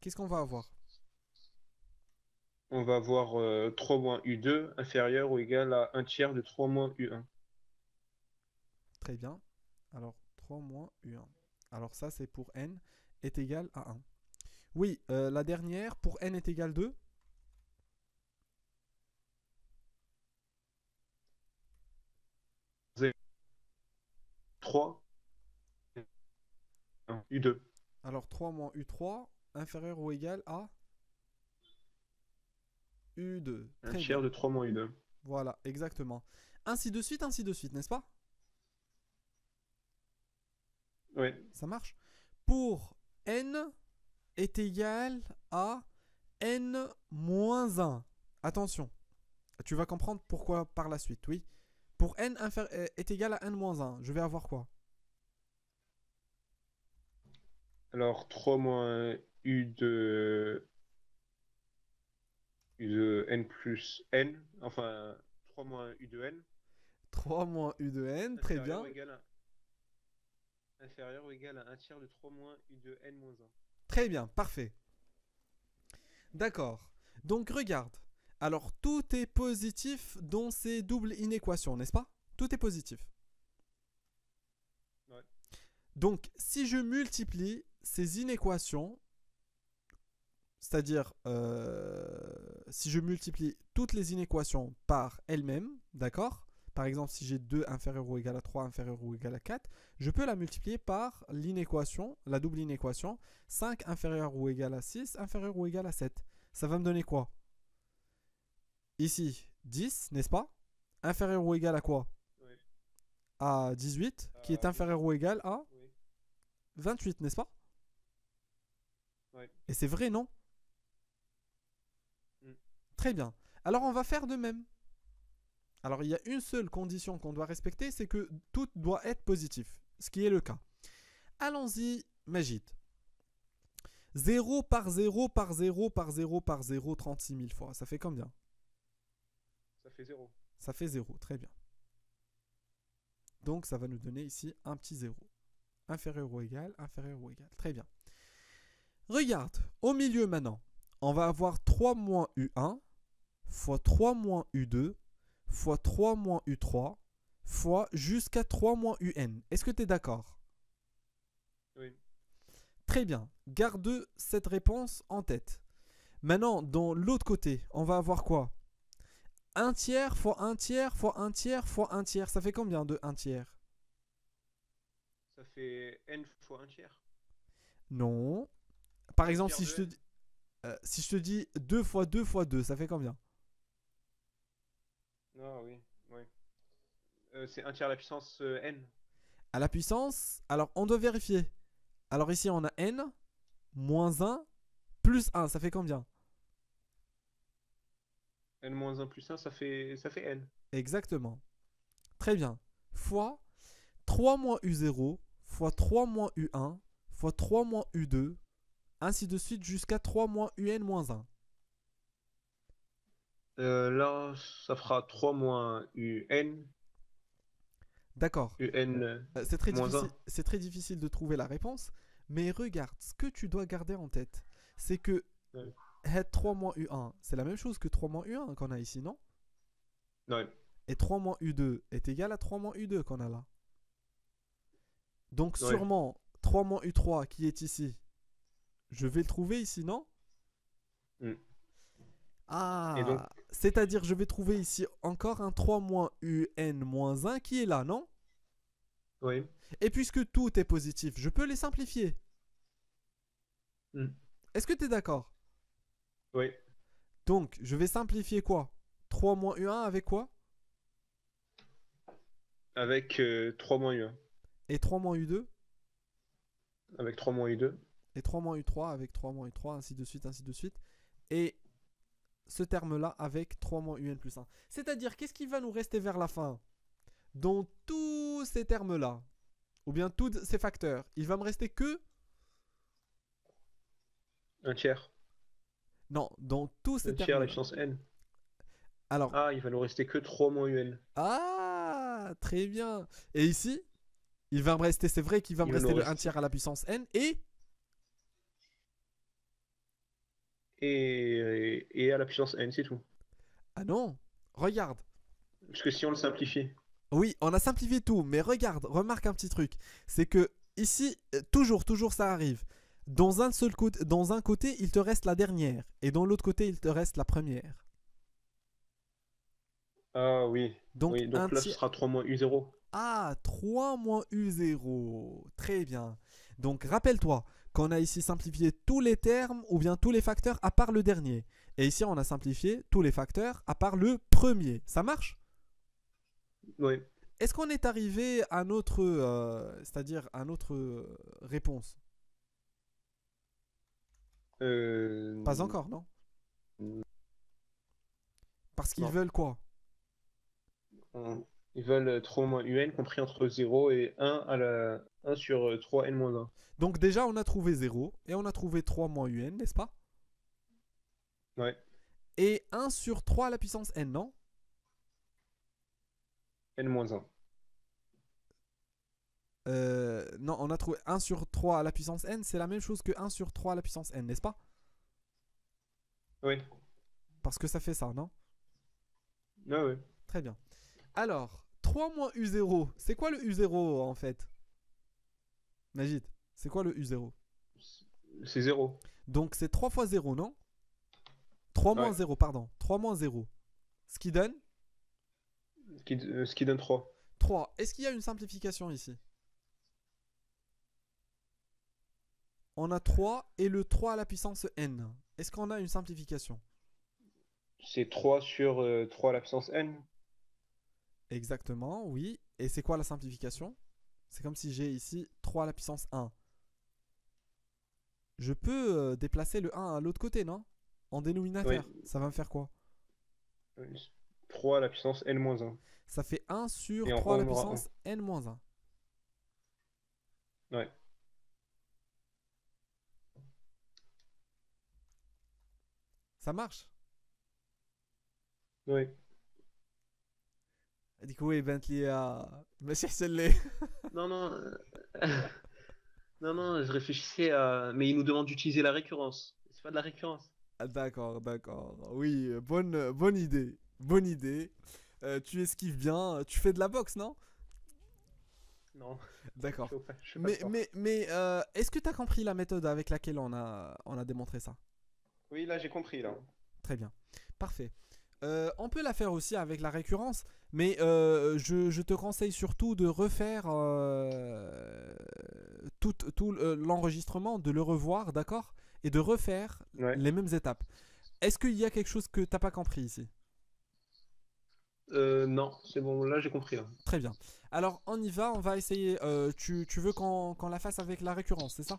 qu'est-ce qu'on va avoir? On va avoir 3 moins U2 inférieur ou égal à un tiers de 3 moins U1. Très bien. Alors, 3 moins un. Alors, ça, c'est pour n est égal à 1. Oui, la dernière, pour n est égal à 2. 3 U2. Alors, 3 moins u3 inférieur ou égal à u2. Un Très bien. tiers de 3 moins U2. Voilà, exactement. Ainsi de suite, n'est-ce pas? Oui. Ça marche? Pour n est égal à n moins 1. Attention, tu vas comprendre pourquoi par la suite, oui. Pour n est égal à n moins 1, je vais avoir quoi? Alors 3 moins U de N plus N. Enfin, 3 moins U de N. 3 moins u de n, très Inférieur bien. ou égal à, inférieur ou égal à un tiers de 3 moins U de N moins 1. Très bien, parfait. D'accord. Donc regarde. Alors tout est positif dans ces doubles inéquations, n'est-ce pas? Tout est positif. Ouais. Donc si je multiplie ces inéquations, c'est-à-dire si je multiplie toutes les inéquations par elles-mêmes, d'accord? Par exemple, si j'ai 2 inférieur ou égal à 3 inférieur ou égal à 4, je peux la multiplier par l'inéquation, la double inéquation, 5 inférieur ou égal à 6, inférieur ou égal à 7. Ça va me donner quoi? Ici, 10, n'est-ce pas? Inférieur ou égal à quoi? Oui. À 18, qui est Oui. inférieur ou égal à Oui. 28, n'est-ce pas? Ouais. Et c'est vrai, non? Mm. Très bien. Alors on va faire de même. Alors il y a une seule condition qu'on doit respecter, c'est que tout doit être positif, ce qui est le cas. Allons-y, Majid. 0 par 0 par 0 par 0 par 0, 36 000 fois. Ça fait combien? Ça fait 0. Ça fait 0, très bien. Donc ça va nous donner ici un petit 0. Inférieur ou égal, inférieur ou égal. Très bien. Regarde, au milieu maintenant, on va avoir 3 moins U1 fois 3 moins U2 fois 3 moins U3 fois jusqu'à 3 moins UN. Est-ce que tu es d'accord? Oui. Très bien. Garde cette réponse en tête. Maintenant, dans l'autre côté, on va avoir quoi? 1 tiers fois 1 tiers fois 1 tiers fois 1 tiers. Ça fait combien de 1 tiers? Ça fait n fois 1 tiers. Non. Par Un exemple, tiers de n. si je te dis 2 fois 2 fois 2, ça fait combien? Ah oui, oui. C'est 1 tiers à la puissance n. À la puissance, alors on doit vérifier. Alors ici, on a n moins 1 plus 1, ça fait combien? N moins 1 plus 1, ça fait n. Exactement. Très bien. Fois 3 moins U0 fois 3 moins U1 fois 3 moins U2, ainsi de suite jusqu'à 3 moins UN moins 1. Là, ça fera 3 moins un. D'accord. Un moins 1. C'est très difficile de trouver la réponse, mais regarde, ce que tu dois garder en tête, c'est que Ouais. 3 moins U1, c'est la même chose que 3 moins U1 qu'on a ici, non? Ouais. Et 3 moins U2 est égal à 3 moins U2 qu'on a là. Donc Ouais. sûrement 3 moins U3 qui est ici, je vais le trouver ici, non? Mm. Et donc, Ah, c'est-à-dire je vais trouver ici encore un 3 moins UN moins 1 qui est là, non? oui. Et puisque tout est positif, je peux les simplifier. Mm. Est-ce que tu es d'accord? Oui. Donc, je vais simplifier quoi? 3 moins U1 avec quoi? Avec 3 moins U1. Et 3 moins U2? Avec 3 moins U2. Et 3 moins U3 avec 3 moins U3, ainsi de suite, ainsi de suite. Et ce terme-là avec 3 moins UN plus 1. C'est-à-dire, qu'est-ce qui va nous rester vers la fin? Dans tous ces termes-là, ou bien tous ces facteurs, il va me rester que... Un tiers. Non, dans tous ces Un tiers à la termes-là. puissance n. Alors, Ah, il va nous rester que 3 moins UN. ah, très bien. Et ici, il va me rester, c'est vrai qu'il va me Il va nous rester le 1 rester. tiers à la puissance n et... Et à la puissance n, c'est tout. Ah non, regarde. Parce que si on le simplifie. Oui, on a simplifié tout, mais regarde, remarque un petit truc. C'est que ici, toujours ça arrive. Dans un seul côté, dans un côté, il te reste la dernière. Et dans l'autre côté, il te reste la première. Ah oui. Donc Oui, un donc là, ce tiers... sera 3 moins U0. Ah, 3 moins U0. Très bien. Donc rappelle-toi qu'on a ici simplifié tous les termes ou bien tous les facteurs à part le dernier. Et ici, on a simplifié tous les facteurs à part le premier. Ça marche? Oui. Est-ce qu'on est arrivé à notre, c'est-à-dire à notre réponse? Pas Euh, encore, non? Parce qu'ils non. veulent quoi? Ils veulent 3 moins UN compris entre 0 et 1 à la 1 sur 3 n moins 1. Donc déjà, on a trouvé 0 et on a trouvé 3 moins UN, n'est-ce pas? Ouais. Et 1 sur 3 à la puissance n, non? N moins 1. Non, on a trouvé 1 sur 3 à la puissance n, c'est la même chose que 1 sur 3 à la puissance n, n'est-ce pas? Oui. Parce que ça fait ça, non? Ah ouais. Très bien. Alors, 3 moins U0, c'est quoi le U0 en fait? Majid, c'est quoi le U0? C'est 0. Donc c'est 3 fois 0, non? 3 moins Ouais. 0, pardon. 3 moins 0. Ce qui donne Ce qui donne 3. 3. Est-ce qu'il y a une simplification ici? On a 3 et le 3 à la puissance n. Est-ce qu'on a une simplification? C'est 3 sur 3 à la puissance n. Exactement, oui. Et c'est quoi la simplification? C'est comme si j'ai ici 3 à la puissance 1. Je peux déplacer le 1 à l'autre côté, non? En Oui. dénominateur. Ça va me faire quoi? 3 à la puissance n moins 1. Ça fait 1 sur Et en 3 à haut, la on aura 1. puissance n-1. Ouais. Ça marche? Oui. هذيك هو يبانت لي ماشي احسن لي. Non, non, non, non, je réfléchissais à. Mais il nous demande d'utiliser la récurrence. C'est pas de la récurrence. D'accord, d'accord. Oui, bonne idée. Bonne idée. Tu esquives bien. Tu fais de la boxe, non? Non, D'accord. je fais pas de sport. Est-ce que tu as compris la méthode avec laquelle on a démontré ça? Oui, là, j'ai compris, là. Très bien. Parfait. On peut la faire aussi avec la récurrence, mais je te conseille surtout de refaire tout l'enregistrement, de le revoir, d'accord? Et de refaire Ouais. les mêmes étapes. Est-ce qu'il y a quelque chose que t'as pas compris ici? Non, c'est bon, là, j'ai compris, là. Très bien. Alors on y va, on va essayer. Tu veux qu'on la fasse avec la récurrence, c'est ça?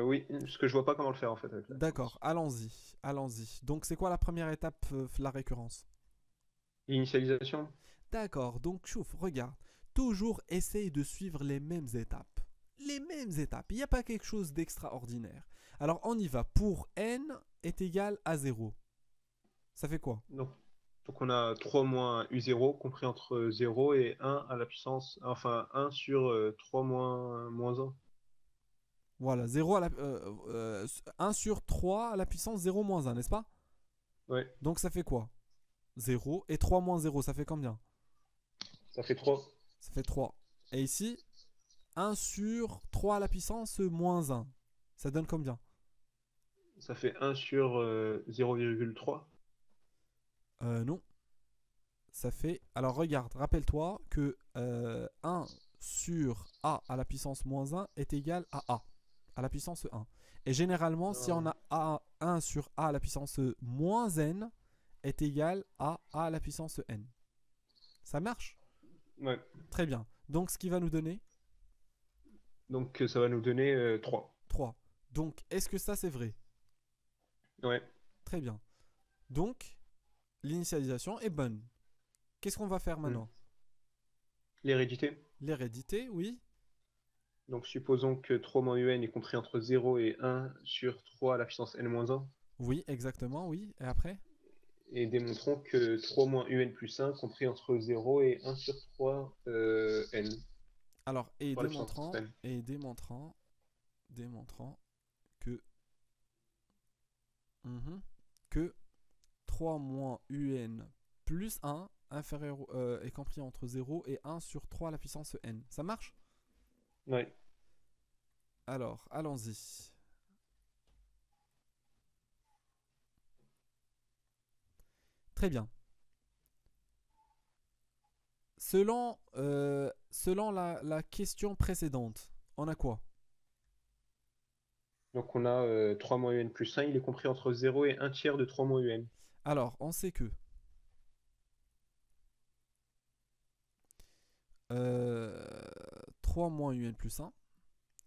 Oui, parce que je vois pas comment le faire, en fait, avec la D'accord, récurrence. allons-y, allons-y. Donc c'est quoi la première étape, la récurrence? Initialisation? D'accord, donc chouf, regarde. Toujours essaye de suivre les mêmes étapes. Les mêmes étapes, il n'y a pas quelque chose d'extraordinaire. Alors on y va. Pour n est égal à 0. Ça fait quoi? Donc, donc, on a 3 moins U0 compris entre 0 et 1 à la puissance. Enfin, 1 sur 3 moins 1. Voilà, 1 sur 3 à la puissance 0 moins 1, n'est-ce pas? Ouais, Donc ça fait quoi? 0 et 3 moins 0, ça fait combien? ça fait 3. Ça fait 3. Et ici, 1 sur 3 à la puissance moins 1. Ça donne combien? Ça fait 1 sur 0,3. Non. Ça fait. Alors regarde, rappelle-toi que 1 sur a à la puissance moins 1 est égal à la puissance 1. Et généralement, si on a 1 sur a à la puissance moins n est égal à a à la puissance n. Ça marche? Ouais. Très bien. Donc ce qui va nous donner Donc, ça va nous donner 3. 3. Donc est-ce que ça c'est vrai? Ouais. Très bien. Donc l'initialisation est bonne. Qu'est-ce qu'on va faire Hmm. maintenant? L'hérédité. L'hérédité, oui. Donc, supposons que 3 moins un est compris entre 0 et 1 sur 3 à la puissance n-1. Oui, exactement, oui. Et après? Et démontrons que 3 moins un plus 1 compris entre 0 et 1 sur 3 n. Alors, 3 à la puissance n. démontrant que, mhm, que 3 moins un plus 1 inférieur, est compris entre 0 et 1 sur 3 à la puissance n. Ça marche? Ouais. Alors, allons-y. Très bien. Selon la question précédente, on a quoi? Donc, on a 3 moins un plus 1, il est compris entre 0 et 1 tiers de 3 moins un. Alors, on sait que euh, 3 moins un plus 1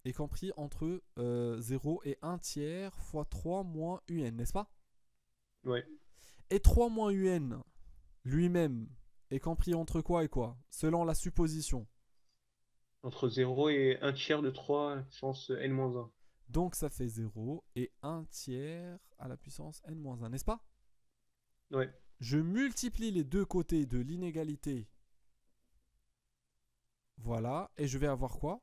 est compris entre 0 et 1 tiers fois 3 moins un, n'est-ce pas? Ouais. Et 3 moins un lui-même est compris entre quoi et quoi? Selon la supposition. Entre 0 et 1 tiers de 3 à la puissance n-1. Donc ça fait 0 et 1 tiers à la puissance n-1, n'est-ce pas? Ouais. Je multiplie les deux côtés de l'inégalité. Voilà. Et je vais avoir quoi?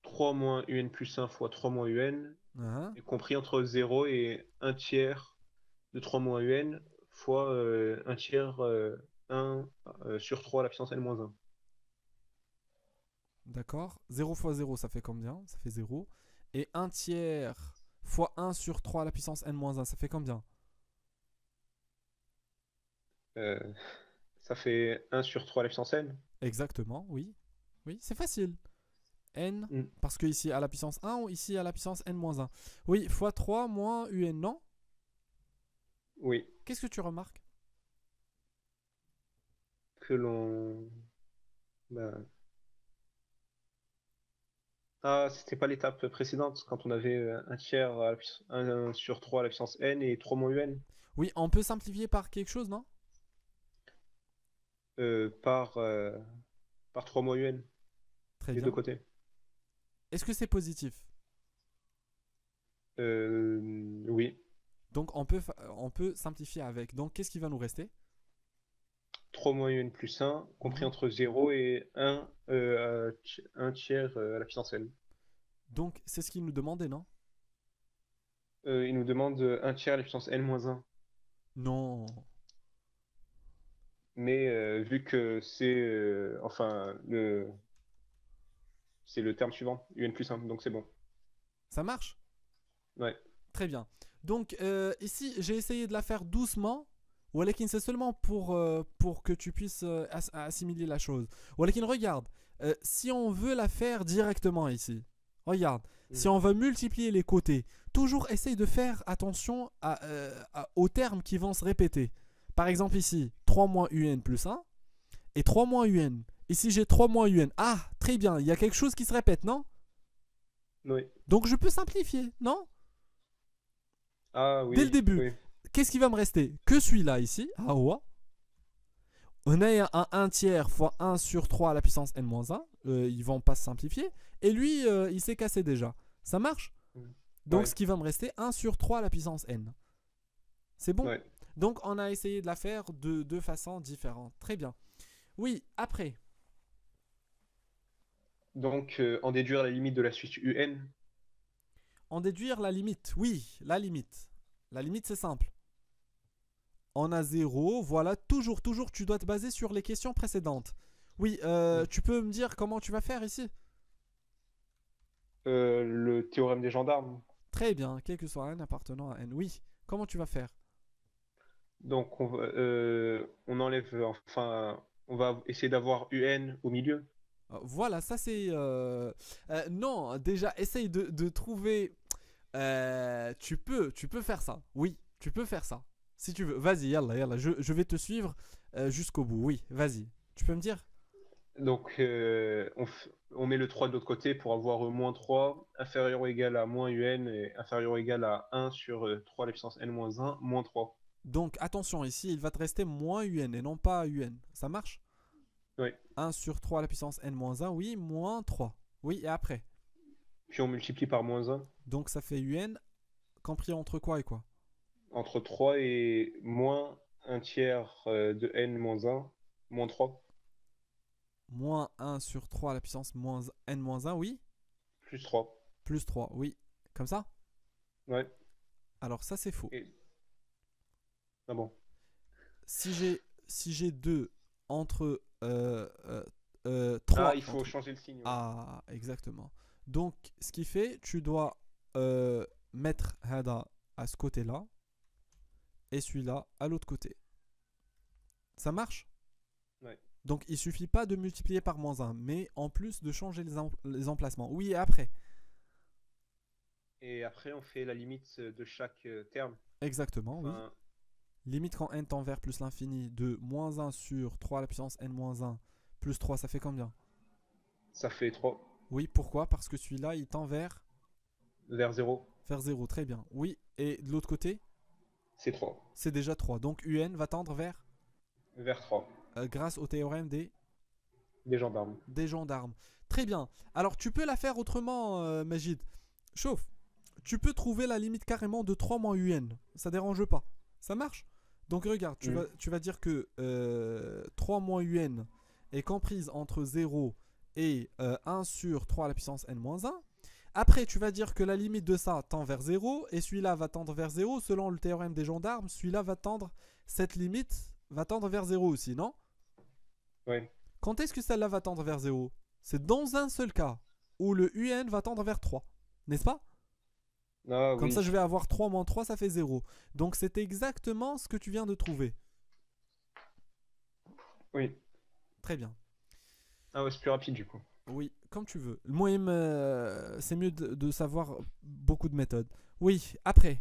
3 moins un plus 1 fois 3 moins un Hein. est compris entre 0 et 1 tiers de 3 moins un fois 1 tiers 1 sur 3 à la puissance n-1. D'accord. 0 fois 0, ça fait combien? Ça fait 0. Et 1 tiers fois 1 sur 3 à la puissance n-1, ça fait combien? Euh, Ça fait 1 sur 3 à la puissance n. Exactement, oui. Oui, c'est facile. N, Mm. parce que ici à la puissance 1 ou ici à la puissance n-1. Oui, fois 3 moins un, non? Oui, Qu'est-ce que tu remarques? que l'on... bah, ah, c'était pas l'étape précédente, quand on avait 1 tiers, 1 sur 3 à la puissance n et 3 moins un Oui, on peut simplifier par quelque chose, non? par, par 3 moins un Très des deux bien. côtés. Est-ce que c'est positif? Oui, Donc on peut simplifier avec. Donc qu'est-ce qui va nous rester? 3 moins un plus 1, compris Mhm. entre 0 et 1, 1 tiers à la puissance n. Donc, c'est ce qu'il nous demandait, non? Il nous demande 1 tiers à la puissance n moins 1. Non. Mais vu que c'est c'est le terme suivant, un plus 1, donc c'est bon. Ça marche? Ouais. Très bien. Donc, ici, j'ai essayé de la faire doucement. Walakin, c'est seulement pour que tu puisses assimiler la chose. Walakin, regarde. Si on veut la faire directement ici, regarde. Si Mm. on veut multiplier les côtés, toujours essaye de faire attention aux termes qui vont se répéter. Par exemple, ici, 3 moins un plus 1 et 3 moins un. Ici, j'ai 3 moins un. Ah, très bien. Il y a quelque chose qui se répète, non? Oui. Donc, je peux simplifier, non? Ah Dès le oui, début. oui. Qu'est-ce qui va me rester? Que celui-là ici, Awa. On a un 1 tiers fois 1 sur 3 à la puissance n-1. Ils vont pas se simplifier. Et lui, il s'est cassé déjà. Ça marche? Mm. Donc, Ouais, ce qui va me rester, 1 sur 3 à la puissance n. C'est bon? ouais. Donc, on a essayé de la faire de deux façons différentes. Très bien. Oui, après, Donc, en déduire la limite de la suite un. en déduire la limite. Oui, la limite. La limite, c'est simple. On a 0. Voilà, toujours, tu dois te baser sur les questions précédentes. Oui, Mm. tu peux me dire comment tu vas faire ici? Le théorème des gendarmes. Très bien, quel que soit n appartenant à n. Oui, comment tu vas faire? Donc, on enlève, on va essayer d'avoir un au milieu. Voilà, ça c'est... non, déjà, essaye de trouver... tu peux faire ça. Oui, tu peux faire ça. Si tu veux. Vas-y, yalla, yalla. Je vais te suivre jusqu'au bout. Oui, vas-y. Tu peux me dire? Donc, on met le 3 de l'autre côté pour avoir moins 3 inférieur ou égal à moins un et inférieur ou égal à 1 sur 3 à la puissance n moins 1, moins 3. Donc, attention, ici, il va te rester moins un et non pas un. Ça marche? Oui. 1 sur 3 à la puissance n-1, oui, moins 3. Oui, et après? Puis on multiplie par moins 1 Donc, ça fait un compris entre quoi et quoi? entre 3 et moins un tiers de n moins 1, moins 3, Moins 1 sur 3 à la puissance moins n-1, oui. plus 3. Plus 3, oui. Comme ça? Ouais. Alors, ça, c'est faux. Et... Ah bon. Si j'ai 2 entre 3 Ah, il faut entre... changer le signe. Ouais. Ah, exactement. Donc, ce qui fait, tu dois mettre Hada à ce côté-là et celui-là à l'autre côté. Ça marche? Ouais. Donc, il suffit pas de multiplier par moins 1, mais en plus de changer les emplacements. Oui, et après? Et après, on fait la limite de chaque terme. Exactement, oui. Enfin, Limite quand n tend vers plus l'infini de moins 1 sur 3 à la puissance n-1 plus 3, ça fait combien? ça fait 3 Oui, pourquoi? Parce que celui-là, il tend vers 0. vers 0. Très bien. Oui, et de l'autre côté, C'est 3. c'est déjà 3. Donc un va tendre vers, Vers 3. grâce au théorème Des gendarmes. des gendarmes. Très bien. Alors, tu peux la faire autrement, Majid. Chauffe. Tu peux trouver la limite carrément de 3 moins un. Ça dérange pas. Ça marche? Donc, regarde, Mm. tu vas dire que 3 moins un est comprise entre 0 et 1 sur 3 à la puissance n-1. Après, tu vas dire que la limite de ça tend vers 0 et celui-là va tendre vers 0. Selon le théorème des gendarmes, celui-là va tendre, cette limite va tendre vers 0 aussi, non? Ouais. Quand est-ce que celle-là va tendre vers 0? C'est dans un seul cas où le un va tendre vers 3, n'est-ce pas? Ah Comme ça, je oui. vais avoir 3 moins 3, ça fait 0. Donc, c'est exactement ce que tu viens de trouver. Oui. Très bien. Ah ouais, c'est plus rapide du coup. Oui, comme tu veux. Le moyen, c'est mieux de savoir beaucoup de méthodes. Oui, après.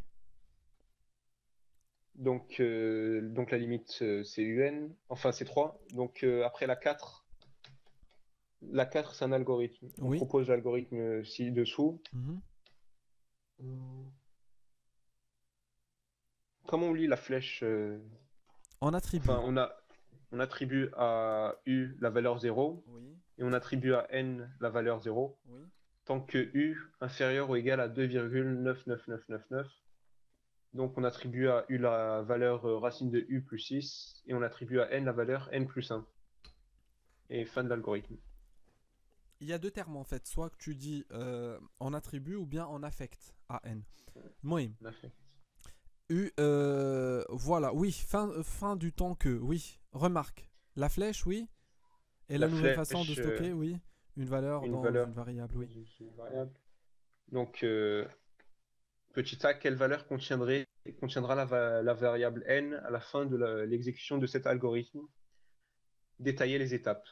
Donc la limite c'est un. Enfin, c'est 3. Donc après la 4 c'est un algorithme. On Oui. propose l'algorithme ci-dessous. Mhm. Comment on lit la flèche On Enfin, attribue. on attribue à U la valeur 0 Oui, et on attribue à N la valeur 0 oui. tant que U inférieur ou égal à 2,99999 Donc on attribue à U la valeur racine de U plus 6 et on attribue à N la valeur N plus 1. Et fin de l'algorithme. Il y a deux termes en fait, soit que tu dis en attribut ou bien en affect à n. Moi, On a fait. voilà, oui, fin du temps que, oui. Remarque, la flèche, oui. Et la La nouvelle façon de flèche, stocker, oui. Une valeur une dans valeur une variable, dans oui. une variable. Donc, petit a, quelle valeur contiendra la variable n à la fin de l'exécution de cet algorithme? Détailler les étapes.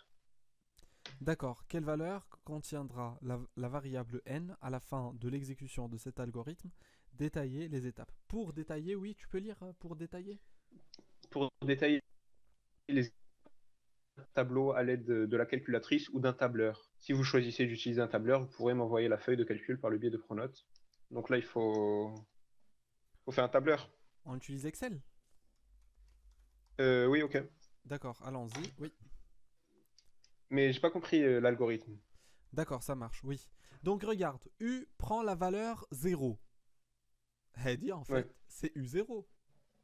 D'accord, quelle valeur contiendra la variable n à la fin de l'exécution de cet algorithme? Détailler les étapes. Pour détailler, oui, tu peux lire pour détailler? Pour détailler les tableaux à l'aide de la calculatrice ou d'un tableur. Si vous choisissez d'utiliser un tableur, vous pourrez m'envoyer la feuille de calcul par le biais de Pronote. Donc là, faut faire un tableur. On utilise Excel? Oui, ok. D'accord, allons-y, oui. Mais j'ai pas compris l'algorithme. D'accord, ça marche, oui. Donc regarde, U prend la valeur 0. Elle dit en Ouais. fait, c'est U0.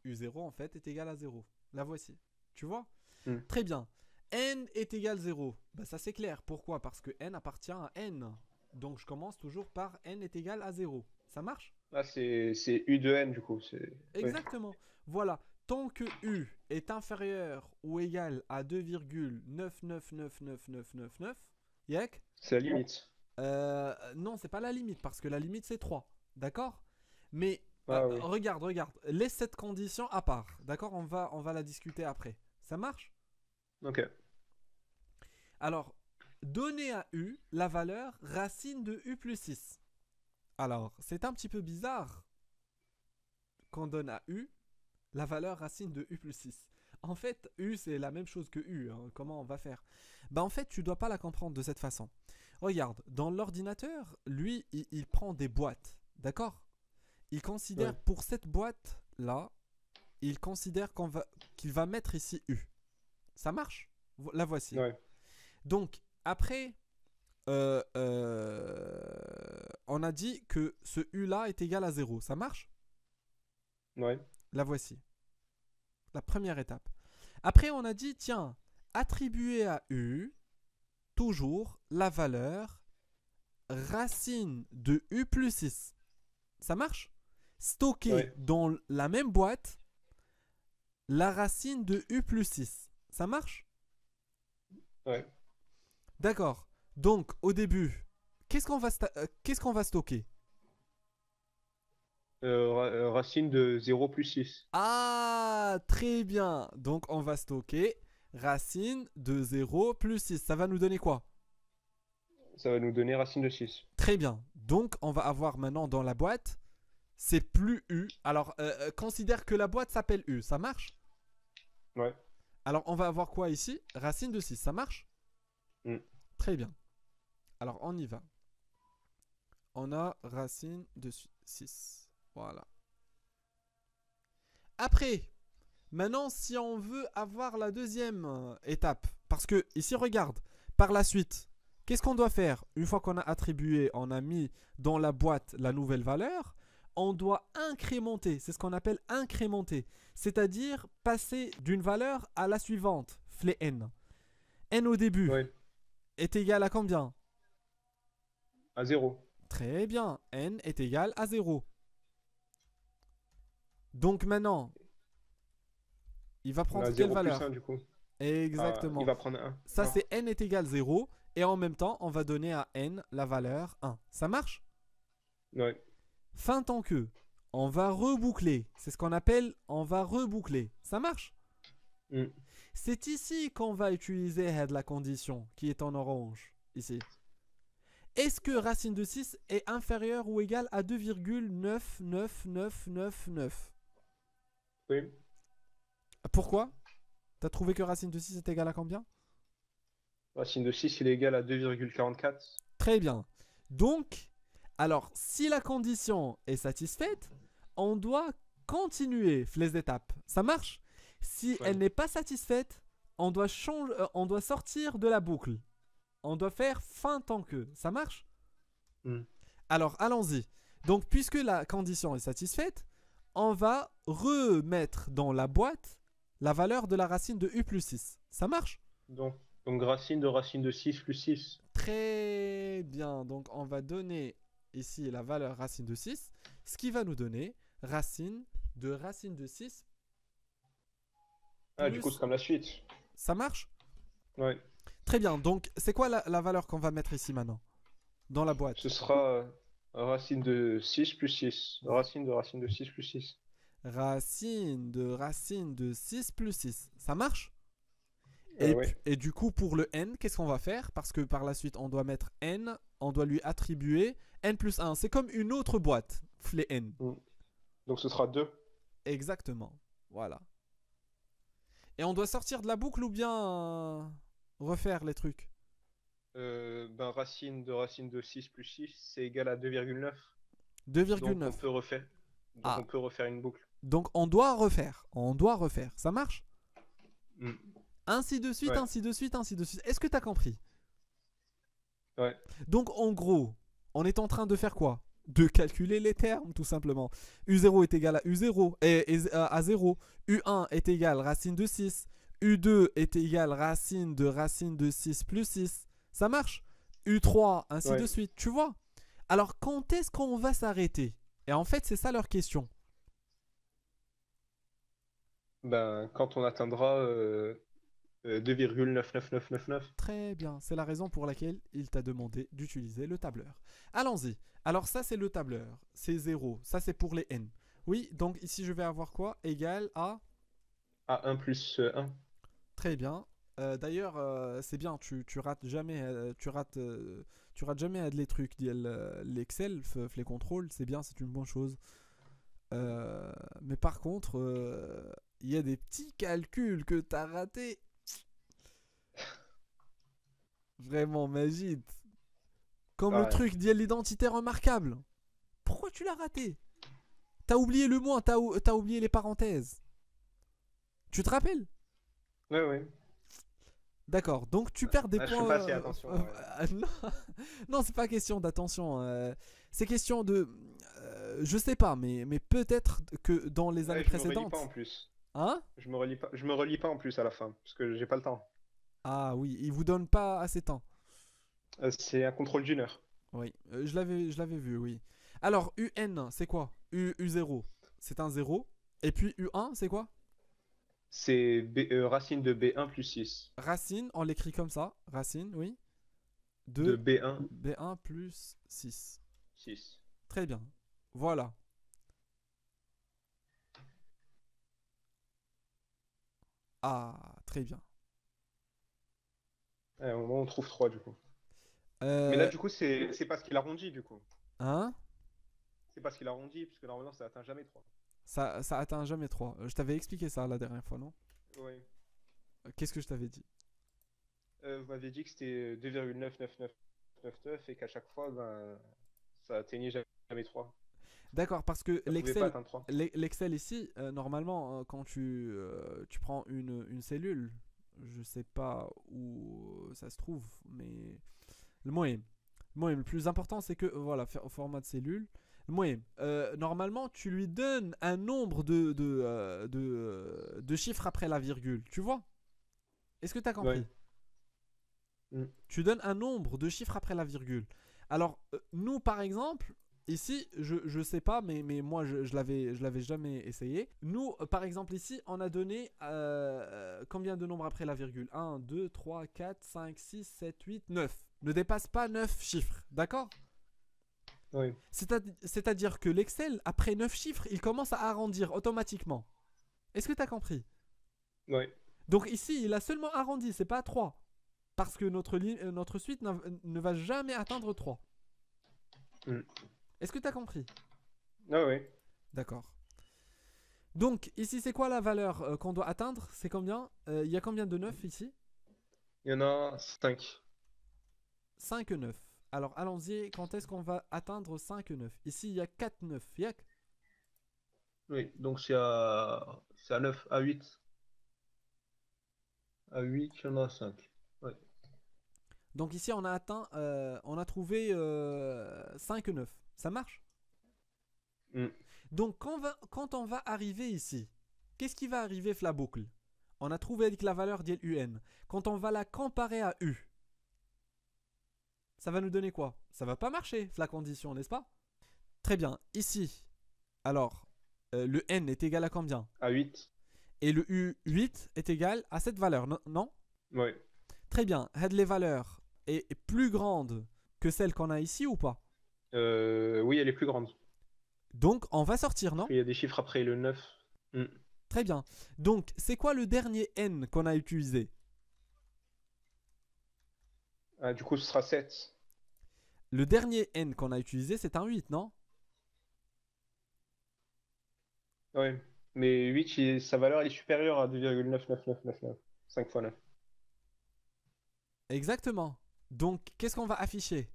U0 en fait est égal à 0. La voici. Tu vois? Hmm. Très bien. N est égal à 0. Bah, ça c'est clair. Pourquoi? Parce que N appartient à N. Donc je commence toujours par N est égal à 0. Ça marche? Là, c'est U de n du coup. Ouais. Exactement. Voilà. Tant que U est inférieur ou égal à 2,999999, yek, C'est la limite. non, c'est pas la limite parce que la limite c'est 3. D'accord? Mais Ah oui. regarde. Laisse cette condition à part. D'accord? On va la discuter après. Ça marche? Ok. Alors, donner à U la valeur racine de U plus 6. Alors, c'est un petit peu bizarre qu'on donne à U la valeur racine de U plus 6. En fait, U, c'est la même chose que U. Hein. Comment on va faire? Bah, en fait, tu dois pas la comprendre de cette façon. Regarde, dans l'ordinateur, lui, il prend des boîtes. D'accord? Il considère Ouais. pour cette boîte-là, il considère qu'il va mettre ici U. Ça marche? La voici. Ouais. Donc, après, on a dit que ce U-là est égal à 0. Ça marche? Ouais. La voici. La première étape. Après, on a dit, tiens, attribuer à U toujours la valeur racine de U plus 6. Ça marche? Stocker Ouais. dans la même boîte la racine de U plus 6. Ça marche? Ouais. D'accord. Donc, au début, qu'est-ce qu'on va stocker? Racine de 0 plus 6. Ah, très bien. Donc, on va stocker racine de 0 plus 6. Ça va nous donner quoi? Ça va nous donner racine de 6. Très bien. Donc, on va avoir maintenant dans la boîte, c'est plus U. Alors, considère que la boîte s'appelle U. Ça marche? Ouais. Alors, on va avoir quoi ici? Racine de 6. Ça marche? Hmm. Très bien. Alors, on y va. On a racine de 6. Voilà. Après, maintenant, si on veut avoir la deuxième étape, parce que ici, regarde, par la suite, qu'est-ce qu'on doit faire? Une fois qu'on a attribué, on a mis dans la boîte la nouvelle valeur, on doit incrémenter. C'est ce qu'on appelle incrémenter. C'est-à-dire passer d'une valeur à la suivante, flé n. N au début Ouais. est égal à combien? À 0. Très bien, n est égal à 0. Donc maintenant, il va On a prendre quelle 0 plus valeur? 1 du coup. Ah, il Exactement. va prendre 1. Ça, c'est n est égal à 0. Et en même temps, on va donner à n la valeur 1. Ça marche? Ouais. Fin tant que, on va reboucler. C'est ce qu'on appelle on va reboucler. Ça marche? Hmm. C'est ici qu'on va utiliser la condition qui est en orange. Ici. Est-ce que racine de 6 est inférieure ou égale à 2,99999? Oui. Pourquoi? T'as trouvé que racine de 6 est égale à combien? Racine de 6, il est égal à 2,44. Très bien. Donc, alors, si la condition est satisfaite, on doit continuer les étapes. Ça marche? Si Ouais. elle n'est pas satisfaite, on doit sortir de la boucle. On doit faire fin tant que. Ça marche? Hmm. Alors, allons-y. Donc, puisque la condition est satisfaite, on va remettre dans la boîte la valeur de la racine de u plus 6. Ça marche? Donc, racine de 6 plus 6. Très bien. Donc, on va donner ici la valeur racine de 6, ce qui va nous donner racine de 6 Ah, du coup, c'est plus... comme la suite. Ça marche? Ouais. Très bien. Donc, c'est quoi la valeur qu'on va mettre ici maintenant? Dans la boîte. Ce sera racine de 6 plus 6. Racine de 6 plus 6. Racine de 6 plus 6. Ça marche? Ouais. Et du coup, pour le n, qu'est-ce qu'on va faire? Parce que par la suite, on doit mettre n, on doit lui attribuer n plus 1. C'est comme une autre boîte, les n. Mm. Donc ce sera 2. Exactement. Voilà. Et on doit sortir de la boucle ou bien refaire les trucs? Ben, racine de 6 plus 6, c'est égal à 2,9. Donc on 2,9. peut refaire. Donc Ah, on peut refaire une boucle. donc on doit refaire. On doit refaire. Ça marche? Mm. Ainsi de suite, Ouais. ainsi de suite, ainsi de suite. Est-ce que tu as compris? Ouais. Donc en gros, on est en train de faire quoi? De calculer les termes, tout simplement. U0 est égal à U0 et à 0. U1 est égal racine de 6. U2 est égal racine de 6 plus 6. Ça marche? U3, ainsi de Ouais. suite. Tu vois? Alors quand est-ce qu'on va s'arrêter? Et en fait, c'est ça leur question. Ben, quand on atteindra 2,99999. Très bien, c'est la raison pour laquelle il t'a demandé d'utiliser le tableur. Allons-y. Alors ça c'est le tableur, c'est 0, ça c'est pour les n. Oui, donc ici je vais avoir quoi? Égal à... À 1 plus 1. Très bien. D'ailleurs, c'est bien, tu rates jamais, tu rates jamais les trucs, l'Excel, les contrôles, c'est bien, c'est une bonne chose. Mais par contre, il y a des petits calculs que t'as ratés. Vraiment, Magid. Comme le Ah, truc de l'identité remarquable. Pourquoi tu l'as raté? T'as oublié le moins, t'as oublié les parenthèses. Tu te rappelles? ouais. D'accord, donc tu perds des Ah, je fais points. pas assez attention. Ouais. Non, non, c'est pas question d'attention. C'est question de. Je sais pas, mais peut-être que dans les années Ouais, je me relis pas en précédentes. plus. Hein? Je me relis pas en plus à la fin, parce que j'ai pas le temps. Ah oui, ils vous donnent pas assez de temps. C'est un contrôle d'une heure. Oui, je l'avais vu, oui. Alors, UN, c'est quoi? U0, c'est un 0. Et puis U1, c'est quoi? C'est racine de B1 plus 6. Racine, on l'écrit comme ça. Racine, oui. De De B1, B1 plus 6. 6. Très bien. Voilà. Ah, très bien. Au moment où on trouve 3 du coup. Mais là, Euh, du coup, c'est parce qu'il arrondit, du coup. hein? C'est parce qu'il arrondit, puisque normalement, ça atteint jamais 3. Ça atteint jamais 3. Je t'avais expliqué ça la dernière fois, non? Oui. Qu'est-ce que je t'avais dit? Vous m'avez dit que c'était 2,99999 et qu'à chaque fois, ben, ça atteignait jamais 3. D'accord, parce que Ça pouvait pas atteindre 3. l'Excel ici, normalement, quand tu prends une cellule, je sais pas où ça se trouve, mais le moyen. Le plus important, c'est que, voilà, au format de cellule. Le moyen. Normalement, tu lui donnes un nombre de chiffres après la virgule. Tu vois? Est-ce que tu as Ouais. compris? Mm. Tu donnes un nombre de chiffres après la virgule. Alors, nous, par exemple, ici, je sais pas, mais moi, je l'avais jamais essayé. Nous, par exemple, ici, on a donné combien de nombres après la virgule? 1, 2, 3, 4, 5, 6, 7, 8, 9. Ne dépasse pas 9 chiffres, d'accord? Oui. C'est-à-dire que l'Excel, après 9 chiffres, il commence à arrondir automatiquement. Est-ce que tu as compris? Ouais. Donc ici, il a seulement arrondi, c'est pas 3. Parce que notre suite ne va jamais atteindre 3. Mm. Est-ce que tu as compris? Ah ouais. D'accord. Donc, ici, c'est quoi la valeur qu'on doit atteindre? C'est combien? Il y a combien de 9 ici? Il y en a 5. 5 9. Alors, allons-y. Quand est-ce qu'on va atteindre 5 9? Ici, il y a 4 9. Yak. Oui, donc c'est à 9, à 8. À 8, il y en a 5. Ouais. Donc, ici, on a atteint, on a trouvé 5 9. Ça marche? Mm. Donc quand on va arriver ici, qu'est-ce qui va arriver avec la boucle? On a trouvé avec la valeur d'IL UN. Quand on va la comparer à U, ça va nous donner quoi? Ça va pas marcher, la condition, n'est-ce pas? Très bien. Ici, alors, le N est égal à combien? À 8. Et le U8 est égal à cette valeur, non? Ouais. Très bien. Les valeurs est plus grande que celle qu'on a ici ou pas? Oui, elle est plus grande. Donc, on va sortir, non? Il y a des chiffres après le 9. Hmm. Très bien. Donc, c'est quoi le dernier N qu'on a utilisé? Ah, du coup, ce sera 7. Le dernier N qu'on a utilisé, c'est un 8, non? Ouais. Mais 8, sa valeur elle est supérieure à 2,99999. 5 fois 9. Exactement. Donc, qu'est-ce qu'on va afficher?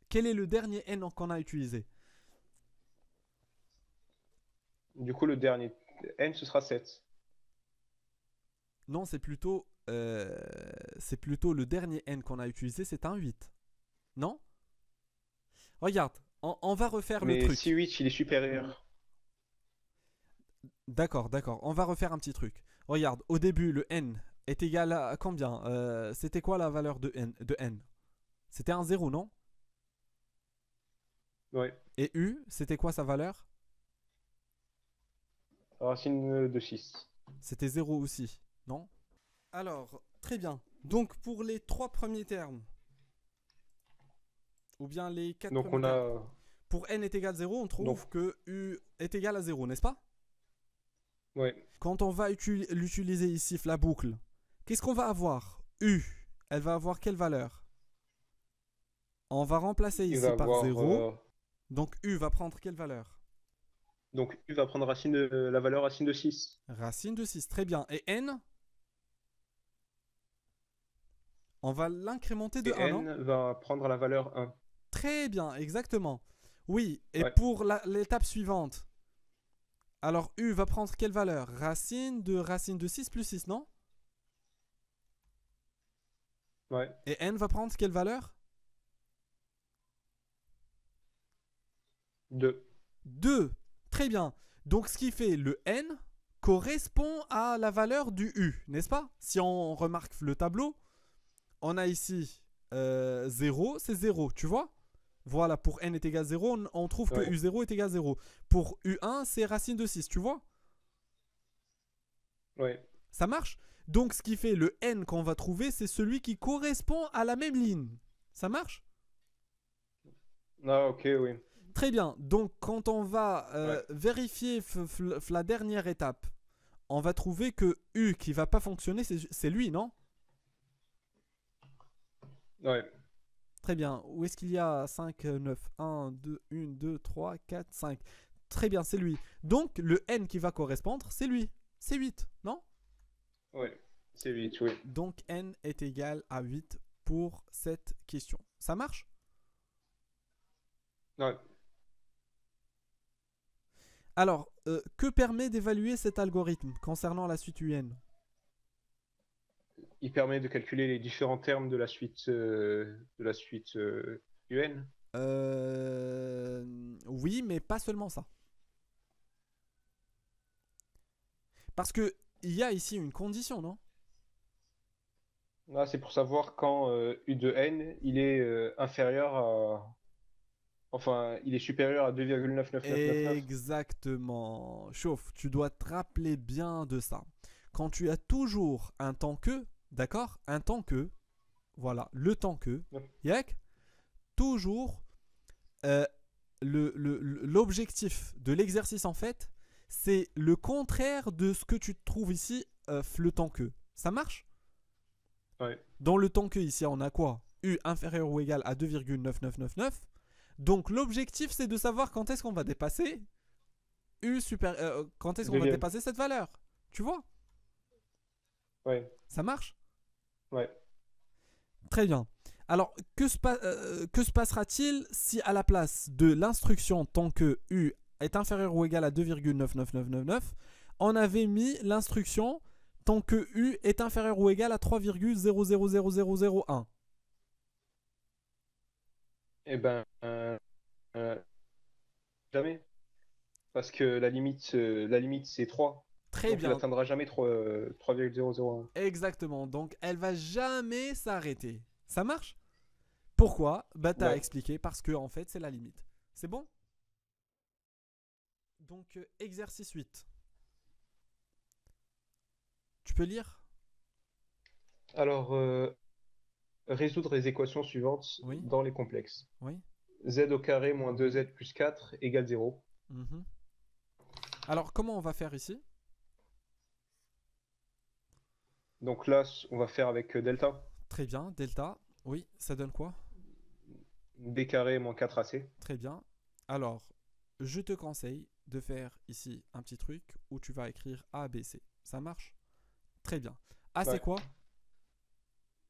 Quel est le dernier N qu'on a utilisé? Du coup, le dernier n, ce sera 7. Non, c'est plutôt le dernier N qu'on a utilisé, c'est un 8. Non? Regarde, on va refaire le Mais si truc. 8, il est supérieur. D'accord, d'accord. On va refaire un petit truc. Regarde, au début, le N est égal à combien? C'était quoi la valeur de N? C'était un 0, non? Ouais. Et U, c'était quoi sa valeur? Racine de 6. C'était 0 aussi, non? Alors, très bien. Donc, pour les trois premiers termes, ou bien les quatre Donc premiers on termes, a. pour N est égal à 0, on trouve Donc, que U est égal à 0, n'est-ce pas? ouais. Quand on va l'utiliser ici, la boucle, qu'est-ce qu'on va avoir? U, elle va avoir quelle valeur? On va remplacer Il ici va par avoir. 0. Donc U va prendre quelle valeur? Donc U va prendre la valeur racine de 6. Racine de 6, très bien. Et N, on va l'incrémenter de Et 1, non? n va prendre la valeur 1. Très bien, exactement. Oui, et Ouais. pour l'étape suivante, alors U va prendre quelle valeur? Racine de 6 plus 6, non? Ouais. Et N va prendre quelle valeur? 2. 2. Très bien. Donc ce qui fait le N correspond à la valeur du U, n'est-ce pas? Si on remarque le tableau, on a ici 0, c'est 0, tu vois? Voilà, pour N est égal à 0, on trouve que Ouais. U0 est égal à 0. Pour U1, c'est racine de 6, tu vois? Ouais. Ça marche? Donc ce qui fait le N qu'on va trouver, c'est celui qui correspond à la même ligne. Ça marche? Ah, ok, oui. Très bien. Donc quand on va Ouais. vérifier la dernière étape, on va trouver que U qui va pas fonctionner, c'est lui, non? Ouais. Très bien. Où est-ce qu'il y a 5, 9, 1, 2, 1, 2, 3, 4, 5. Très bien, c'est lui. Donc le N qui va correspondre, c'est lui. C'est 8, non? Ouais. C'est 8, oui. Donc N est égal à 8 pour cette question. Ça marche? Ouais. Alors, que permet d'évaluer cet algorithme concernant la suite UN? Il permet de calculer les différents termes de la suite UN. Oui, mais pas seulement ça. Parce que il y a ici une condition, non? Ah, c'est pour savoir quand U de n il est inférieur à. Enfin, il est supérieur à 2,99999. Exactement. Chauffe, tu dois te rappeler bien de ça. Quand tu as toujours un temps que, d'accord? Un temps que, voilà, le temps que, Ouais. yak, toujours euh, l'objectif de l'exercice en fait, c'est le contraire de ce que tu trouves ici, le temps que. Ça marche? Ouais. Dans le temps que ici, on a quoi? U inférieur ou égal à 2,9999. Donc l'objectif, c'est de savoir quand est-ce qu'on va dépasser U super, quand est-ce qu'on va Deuxième. dépasser cette valeur. Tu vois? Ouais. Ça marche? Ouais. Très bien. Alors, que se passera-t-il si à la place de l'instruction tant que U est inférieur ou égal à 2,99999, on avait mis l'instruction tant que U est inférieur ou égal à 3,000001? Eh ben, jamais. Parce que la limite c'est 3. Très Donc, elle bien. n'atteindra jamais 3,001. Exactement. Donc, elle va jamais s'arrêter. Ça marche? Pourquoi? Bah, t'as Ouais. expliqué. Parce que, en fait, c'est la limite. C'est bon? Donc, exercice 8. Tu peux lire? Alors, résoudre les équations suivantes Oui. dans les complexes. Oui. Z au carré moins 2z plus 4 égale 0. Mhm. Alors, comment on va faire ici? Donc là, on va faire avec delta. Très bien. Delta. Oui. Ça donne quoi? B carré moins 4ac. Très bien. Alors, je te conseille de faire ici un petit truc où tu vas écrire A, B, C. Ça marche? Très bien. A, c'est Ouais. quoi?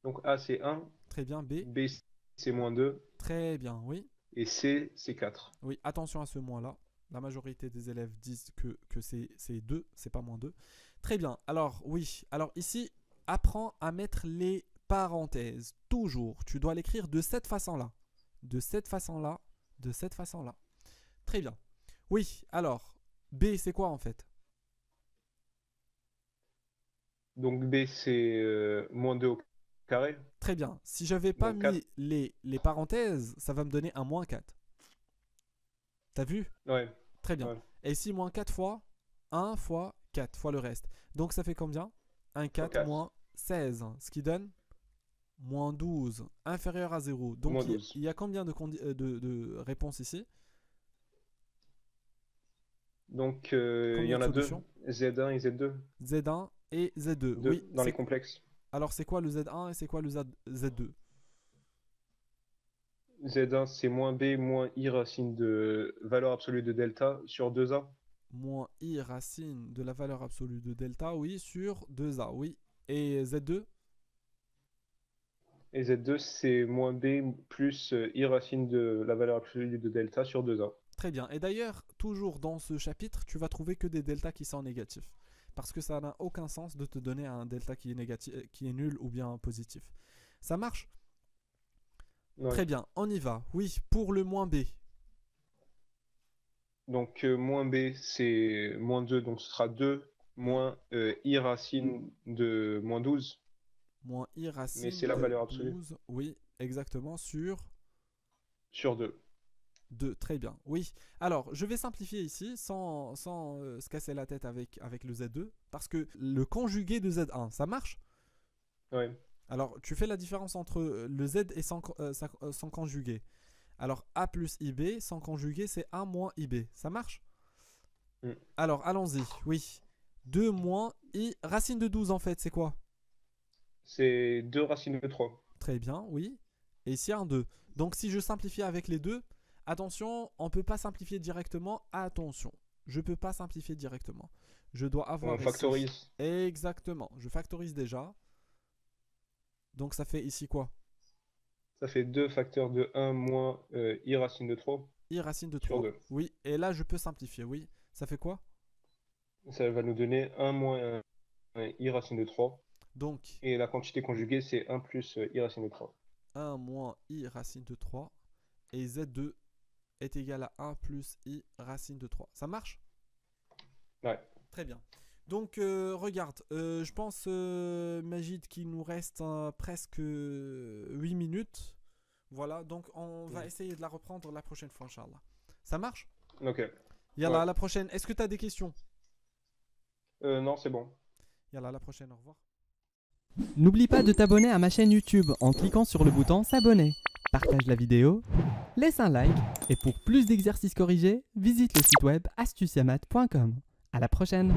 Donc A c'est 1, Très bien. B. B c'est moins 2 Très bien. Oui. et C c'est 4. Oui. Attention à ce moins-là. La majorité des élèves disent que c'est 2, c'est pas moins 2. Très bien. Alors, oui. Alors ici, apprends à mettre les parenthèses. Toujours. Tu dois l'écrire de cette façon-là. De cette façon-là. De cette façon-là. Très bien. Oui. Alors, B, c'est quoi en fait? Donc B c'est moins 2 au carré. Très bien. Si j'avais pas Donc 4. mis les parenthèses, ça va me donner un moins 4. T'as vu? Ouais. Très bien. Ouais. Et ici, moins 4 fois 1 fois 4 fois le reste. Donc ça fait combien? Un 4 4. moins 16. Ce qui donne moins 12. Inférieur à 0. Donc Moins il 12. y a combien de réponses ici? Donc il y Combien en de a deux. solutions? Z1 et Z2. Z1 et Z2. Oui. Dans les complexes. Alors c'est quoi le Z1 et c'est quoi le Z2? Z1 c'est moins B moins I racine de valeur absolue de delta sur 2A. Moins I racine de la valeur absolue de delta, oui, sur 2A, oui. Et Z2? Et Z2 c'est moins B plus I racine de la valeur absolue de delta sur 2A. Très bien. Et d'ailleurs, toujours dans ce chapitre, tu vas trouver que des deltas qui sont négatifs. Parce que ça n'a aucun sens de te donner un delta qui est négatif, qui est nul ou bien positif. Ça marche? Ouais. Très bien, on y va. Oui, pour le moins B. Donc moins B c'est moins 2, donc ce sera 2 moins I racine de moins 12. Moins I Mais racine c'est la de valeur absolue 12. Oui, exactement, sur sur 2. 2. Très bien. Oui. Alors, je vais simplifier ici sans se casser la tête avec le Z2. Parce que le conjugué de Z1, ça marche? Ouais. Alors, tu fais la différence entre le Z et son conjugué. Alors, A plus IB, sans conjugué, c'est 1 moins IB. Ça marche? Mm. Alors, allons-y. Oui. 2 moins I. Racine de 12, en fait, c'est quoi? C'est 2 racines de 3. Très bien, oui. Et ici, un 2. Donc, si je simplifie avec les deux, attention, on ne peut pas simplifier directement. Attention, je ne peux pas simplifier directement. Je dois avoir On factorise. ici... Exactement. Je factorise déjà. Donc, ça fait ici quoi? Ça fait 2 facteurs de 1 moins I racine de 3 I racine de sur 3. 2. Oui, et là, je peux simplifier, oui. Ça fait quoi? Ça va nous donner 1 moins I racine de 3. Donc, Et la quantité conjuguée, c'est 1 plus I racine de 3. 1 moins I racine de 3. Et Z2 est égal à 1 plus I racine de 3. Ça marche? Ouais. Très bien. Donc, regarde, je pense, Majid, qu'il nous reste presque 8 minutes. Voilà, donc on va essayer de la reprendre la prochaine fois, Inch'Allah. Ça marche? Ok. Yallah, Ouais. à la prochaine. Est-ce que tu as des questions? Non, c'est bon. Yallah, à la prochaine, au revoir. N'oublie pas de t'abonner à ma chaîne YouTube en cliquant sur le bouton s'abonner. Partage la vidéo, laisse un like et pour plus d'exercices corrigés, visite le site web astuciamat.com. À la prochaine!